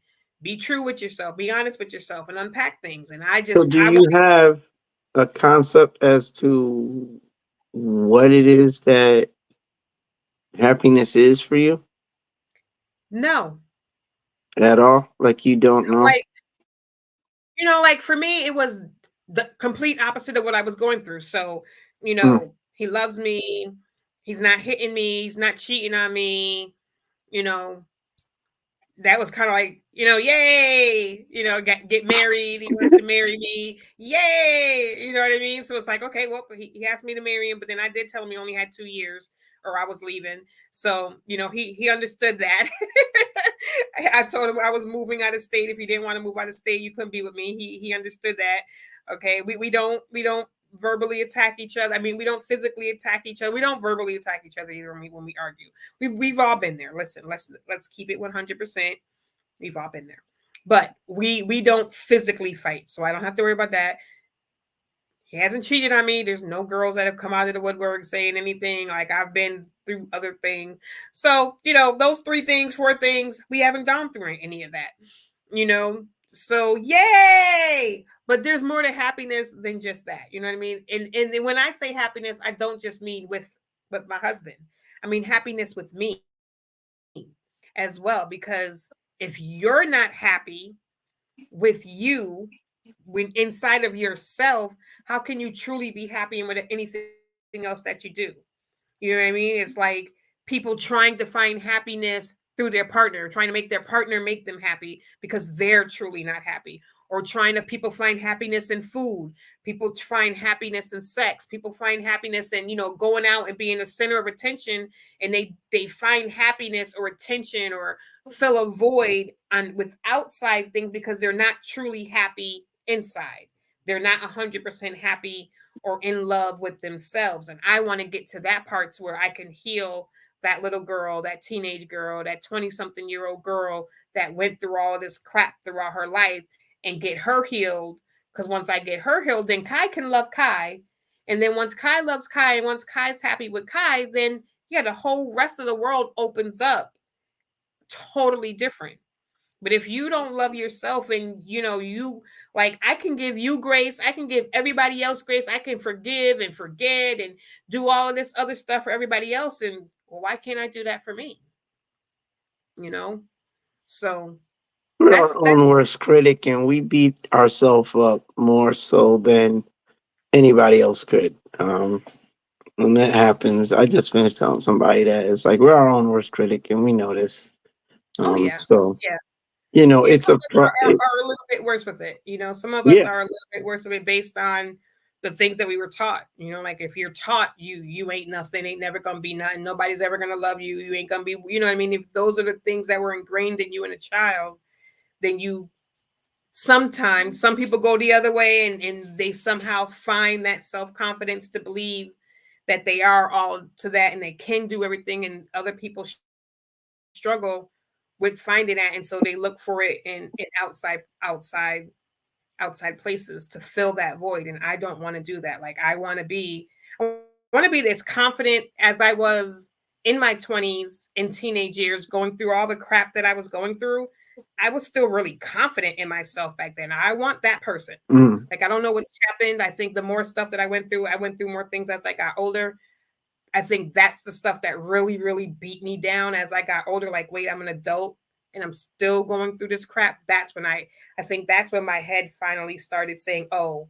Be true with yourself, be honest with yourself, and unpack things. And So do I you want, have a concept as to what it is that happiness is for you no, at all? Like you don't know? like, like for me, it was the complete opposite of what I was going through. So, Mm, he loves me. He's not hitting me. He's not cheating on me. You know, that was kind of like, yay, get married. He wants to marry me. Yay. You know what I mean? So it's like, okay, well, he asked me to marry him, but then I did tell him he only had 2 years or I was leaving. So, he understood that. I told him I was moving out of state. If he didn't want to move out of state, you couldn't be with me. He understood that. Okay. We don't verbally attack each other. I mean, we don't physically attack each other. We don't verbally attack each other either when we argue. We've all been there. Listen, let's keep it 100%. We've all been there. But we don't physically fight. So I don't have to worry about that. He hasn't cheated on me. There's no girls that have come out of the woodwork saying anything. Like, I've been through other things. So, those 3 things, 4 things, we haven't gone through any of that. So yay. But there's more to happiness than just that. You know what I mean? And when I say happiness, I don't just mean with my husband. I mean happiness with me as well. Because if you're not happy with you, when inside of yourself, how can you truly be happy and with anything else that you do? You know what I mean? It's like people trying to find happiness through their partner, trying to make their partner make them happy because they're truly not happy. Or trying to people find happiness in food. People find happiness in sex. People find happiness in, going out and being the center of attention, and they find happiness or attention or fill a void on with outside things because they're not truly happy inside. They're not 100% happy or in love with themselves. And I want to get to that part to where I can heal that little girl, that teenage girl, that 20 something year old girl that went through all this crap throughout her life and get her healed. Because once I get her healed, then Kai can love Kai. And then once Kai loves Kai and once Kai's happy with Kai, then yeah, the whole rest of the world opens up totally different. But if you don't love yourself and you like, I can give you grace, I can give everybody else grace, I can forgive and forget and do all of this other stuff for everybody else. And well, why can't I do that for me? You know? So We're that's our own worst critic, and we beat ourselves up more so than anybody else could. When that happens, I just finished telling somebody that it's like we're our own worst critic, and we know this. oh yeah. So Yeah. Yeah, it's some a of us are a little bit worse with it. Some of us yeah. are a little bit worse with it based on the things that we were taught. Like if you're taught you ain't nothing, ain't never gonna be nothing, nobody's ever gonna love you, you ain't gonna be, you know what I mean? If those are the things that were ingrained in you in a child, then you sometimes some people go the other way and they somehow find that self-confidence to believe that they are all to that and they can do everything, and other people struggle with finding that, and so they look for it in outside places to fill that void. And I don't want to do that. Like I want to be as confident as I was in my 20s and teenage years, going through all the crap that I was going through. I was still really confident in myself back then. I want that person. Mm. Like, I don't know what's happened. I think the more stuff that I went through more things as I got older. I think that's the stuff that really, really beat me down as I got older. Like, wait, I'm an adult and I'm still going through this crap. That's when I think that's when my head finally started saying, oh,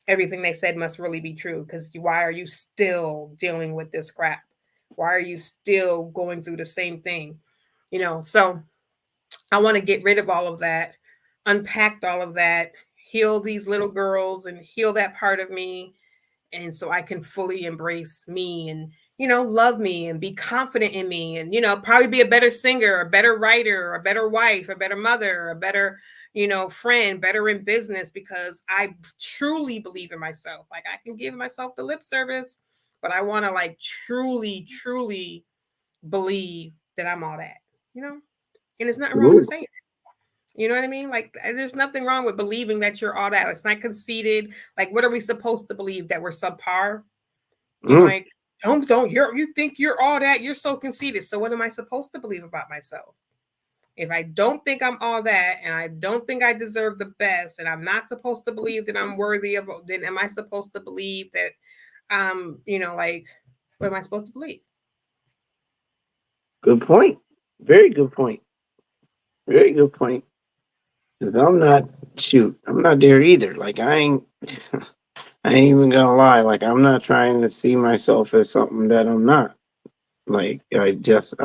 everything they said must really be true. Because why are you still dealing with this crap? Why are you still going through the same thing? So I want to get rid of all of that, unpack all of that, heal these little girls and heal that part of me, and so I can fully embrace me and love me and be confident in me, and probably be a better singer, a better writer, a better wife, a better mother, a better friend, better in business, because I truly believe in myself. Like, I can give myself the lip service, but I want to like truly believe that I'm all that, and there's nothing wrong with Ooh. saying it. You know what I mean? Like, there's nothing wrong with believing that you're all that. It's not conceited. Like, what are we supposed to believe? That we're subpar? Mm. Like, you think you're all that? You're so conceited. So what am I supposed to believe about myself? If I don't think I'm all that, and I don't think I deserve the best, and I'm not supposed to believe that I'm worthy of, then am I supposed to believe that, like, what am I supposed to believe? Good point. Very good point. Very good point. 'Cause I'm not there either. Like I ain't even gonna lie. Like, I'm not trying to see myself as something that I'm not. Like, I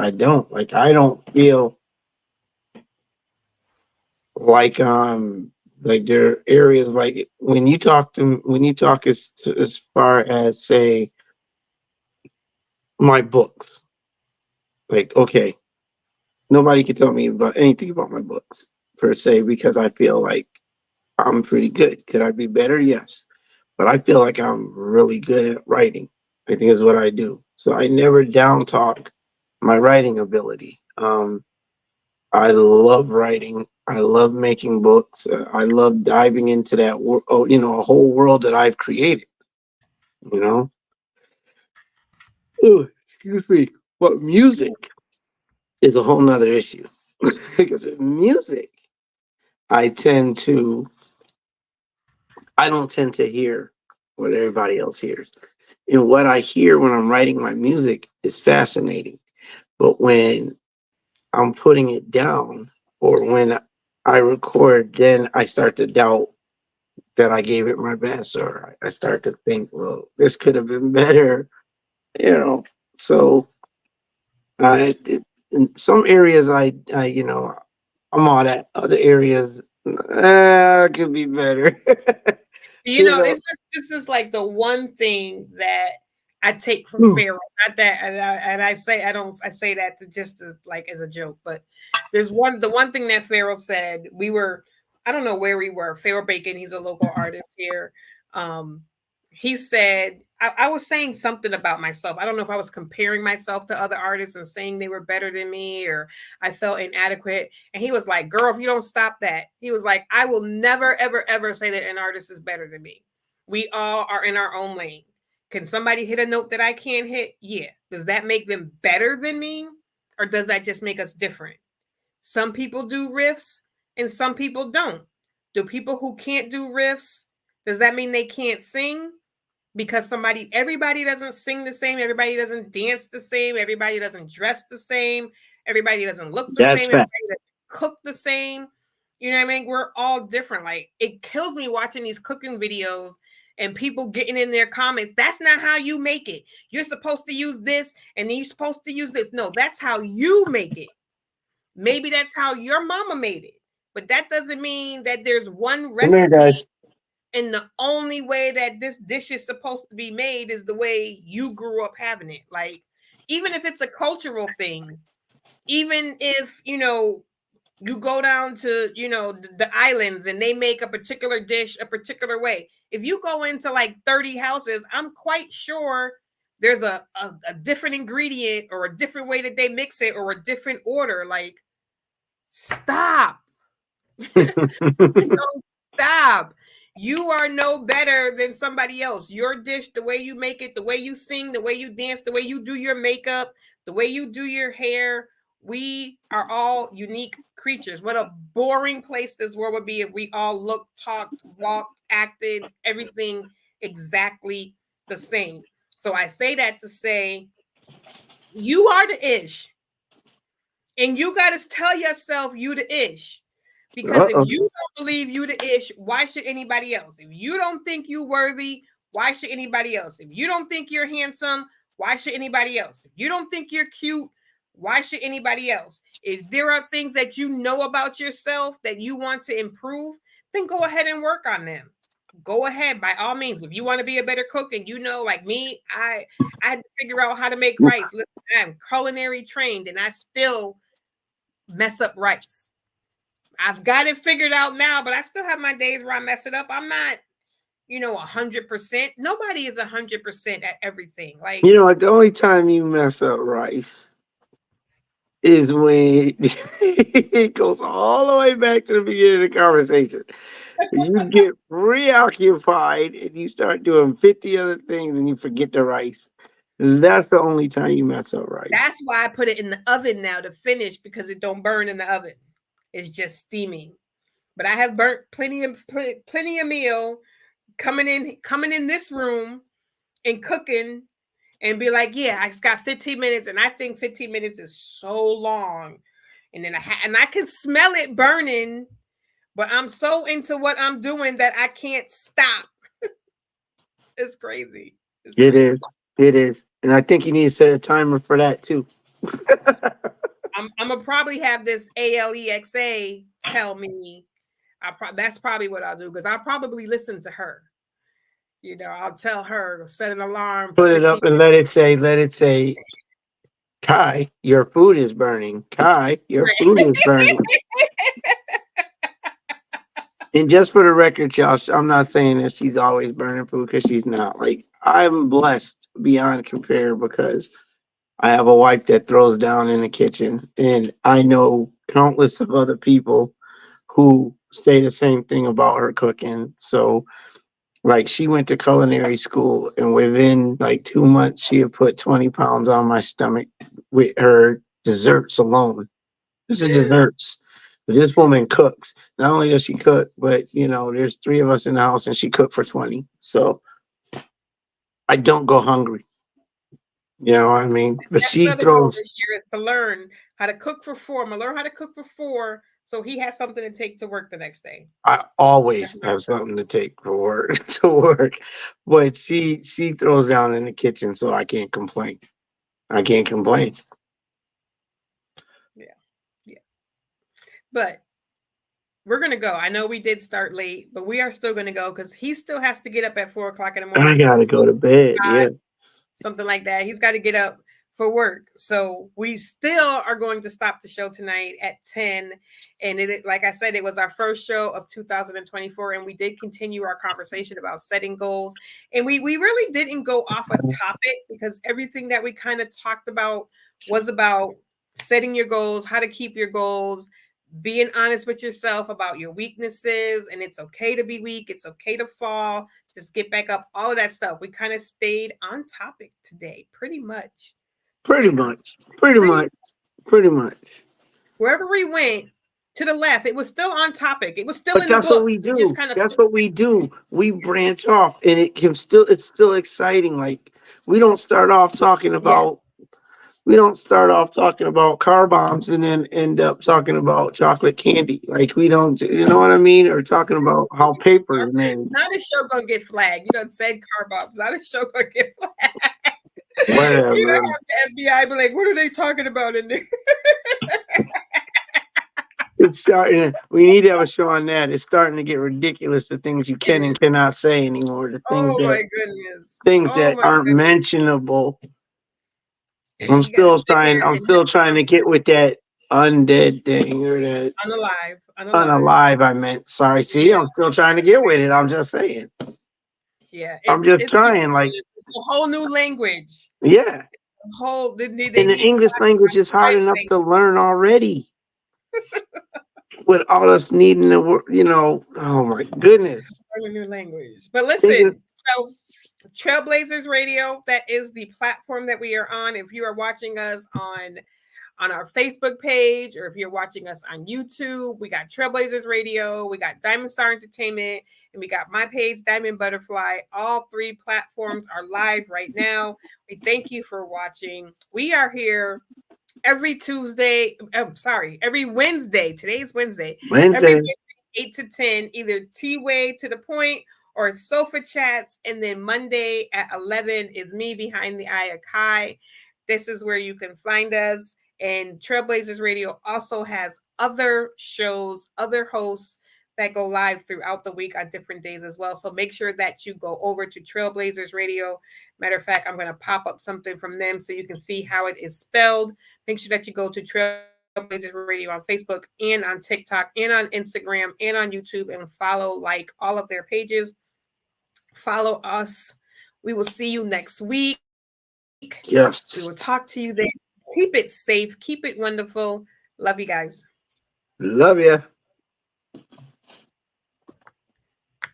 don't. Like, I don't feel like there are areas like when you talk as far as, say, my books. Like, okay, nobody can tell me about anything about my books per se, because I feel like I'm pretty good. Could I be better? Yes. But I feel like I'm really good at writing. I think is what I do. So I never down talk my writing ability. I love writing. I love making books. I love diving into that, a whole world that I've created. You know, Ooh, excuse me. But music is a whole nother issue because with music, I tend to, I don't tend to hear what everybody else hears, and what I hear when I'm writing my music is fascinating. But when I'm putting it down, or when I record, then I start to doubt that I gave it my best, or I start to think, well, this could have been better, you know. So in some areas, I'm all that. Other areas, could be better. You you know, know. it's just this is like the one thing that I take from Hmm. Pharaoh. Not that, and I say I don't. I say that to just as like as a joke, but there's the one thing that Pharaoh said. We were, I don't know where we were. Pharaoh Bacon, he's a local artist here. Um, he said I was saying something about myself. I don't know if I was comparing myself to other artists and saying they were better than me or I felt inadequate. And he was like, "Girl, if you don't stop that," he was like, "I will never, ever, ever say that an artist is better than me. We all are in our own lane. Can somebody hit a note that I can't hit? Yeah. Does that make them better than me? Or does that just make us different? Some people do riffs and some people don't. Do people who can't do riffs, does that mean they can't sing? Because everybody doesn't sing the same, everybody doesn't dance the same, everybody doesn't dress the same, everybody doesn't look the That's same, fact. everybody doesn't cook the same. You know what I mean? We're all different. Like it kills me watching these cooking videos and people getting in their comments. That's not how you make it. You're supposed to use this and then you're supposed to use this. No, that's how you make it. Maybe that's how your mama made it. But that doesn't mean that there's one Come here, recipe guys. and the only way that this dish is supposed to be made is the way you grew up having it. Like, even if it's a cultural thing, even if, you go down to, the islands and they make a particular dish a particular way. If you go into like 30 houses, I'm quite sure there's a different ingredient or a different way that they mix it or a different order. Like, stop. No, stop. You are no better than somebody else. Your dish, the way you make it, the way you sing, the way you dance, the way you do your makeup, the way you do your hair, we are all unique creatures. What a boring place this world would be if we all looked, talked, walked, acted, everything exactly the same. So I say that to say you are the ish. And you got to tell yourself you the ish. Because if Uh-oh. you don't believe you the ish, why should anybody else? If you don't think you worthy, why should anybody else? If you don't think you're handsome, why should anybody else? If you don't think you're cute, why should anybody else? If there are things that you know about yourself that you want to improve, then go ahead and work on them. Go ahead by all means. If you want to be a better cook and like me, I had to figure out how to make rice. Listen, I'm culinary trained and I still mess up rice. I've got it figured out now, but I still have my days where I mess it up. I'm not, 100%. Nobody is 100% at everything. Like, The only time you mess up rice is when it goes all the way back to the beginning of the conversation. You get preoccupied and you start doing 50 other things and you forget the rice. That's the only time you mess up rice. that's why I put it in the oven now to finish because it don't burn in the oven. It's just steaming. But I have burnt plenty of meal coming in this room and cooking and be like, yeah, I just got 15 minutes, and I think 15 minutes is so long. And then I can smell it burning, but I'm so into what I'm doing that I can't stop. It's crazy. It's It is. crazy. It is. And I think you need to set a timer for that too. I'm gonna probably have this Alexa tell me. That's probably what I'll do because I'll probably listen to her. I'll tell her set an alarm for Put it 15 up and let it say, Kai, your food is burning. Kai, your food is burning. And just for the record, y'all, I'm not saying that she's always burning food because she's not. Like, I'm blessed beyond compare because I have a wife that throws down in the kitchen, and I know countless of other people who say the same thing about her cooking. So, like, she went to culinary school, and within like 2 months, she had put 20 pounds on my stomach with her desserts alone. This is desserts. But this woman cooks. Not only does she cook, but there's three of us in the house, and she cooked for 20. So I don't go hungry. You know what I mean? But That's she another goal throws. this year is to learn how to cook for four. I'm gonna learn how to cook for four so he has something to take to work the next day. I That's always my have something to take for work to work, but she throws down in the kitchen, so I can't complain. I can't complain. yeah, yeah. But we're gonna go. I know we did start late, but we are still gonna go because he still has to get up at 4 o'clock in the I morning gotta go to bed. Yeah, something like that. He's got to get up for work. So we still are going to stop the show tonight at 10. And like I said, it was our first show of 2024. And we did continue our conversation about setting goals. And we really didn't go off a topic because everything that we kind of talked about was about setting your goals, how to keep your goals, being honest with yourself about your weaknesses, and it's okay to be weak, it's okay to fall, just get back up, all of that stuff. We kind of stayed on topic today, pretty much. pretty much, pretty much, pretty much. Wherever we went to the left, it was still on topic. It was still But in the that's what book. we We just do. kind of That's what we do. We branch off, and it's still exciting. Like, we don't start off talking yes. about we don't start off talking about car bombs and then end up talking about chocolate candy. Like, we don't, you know what I mean? Or talking about how paper is made. Not a show gonna get flagged. You don't said car bombs. Not a show gonna get flagged. You don't Whatever. have the FBI be like, what are they talking about in there? It's starting. We need to have a show on that. It's starting to get ridiculous. The things you It can is. and cannot say anymore. The things Oh that my goodness. things Oh that my aren't goodness. mentionable. I'm You got to still sit trying. there I'm and have still trying to get with that undead thing or that unalive, unalive. unalive. I meant. Sorry. See, Yeah, I'm still trying to get with it. I'm just saying. yeah. I'm It's just it's trying. Like, ridiculous. It's a whole new language. yeah. A whole they And the need English language is hard classified enough language. to learn already. With all us needing to work, oh my goodness. Learn a new language. But Thinking, listen, so Trailblazers Radio, that is the platform that we are on. If you are watching us on our Facebook page, or if you're watching us on YouTube, we got Trailblazers Radio, we got Diamond Star Entertainment, and we got my page, Dymond Butterfly. All three platforms are live right now. We thank you for watching. We are here every Tuesday. Every Wednesday. Today's Wednesday. Every Wednesday. Wednesday, 8 to 10, either T-Wade to the point or Sofa Chats. And then Monday at 11 is me behind the eye of Kai. This is where you can find us. And Trailblazers Radio also has other shows, other hosts that go live throughout the week on different days as well. So make sure that you go over to Trailblazers Radio. Matter of fact, I'm going to pop up something from them so you can see how it is spelled. Make sure that you go to Trailblazers Radio on Facebook and on TikTok and on Instagram and on YouTube and follow, like, all of their pages. Follow us. We will see you next week. We will Yes. talk to you then. Keep it safe. Keep it wonderful. Love you guys. Love ya.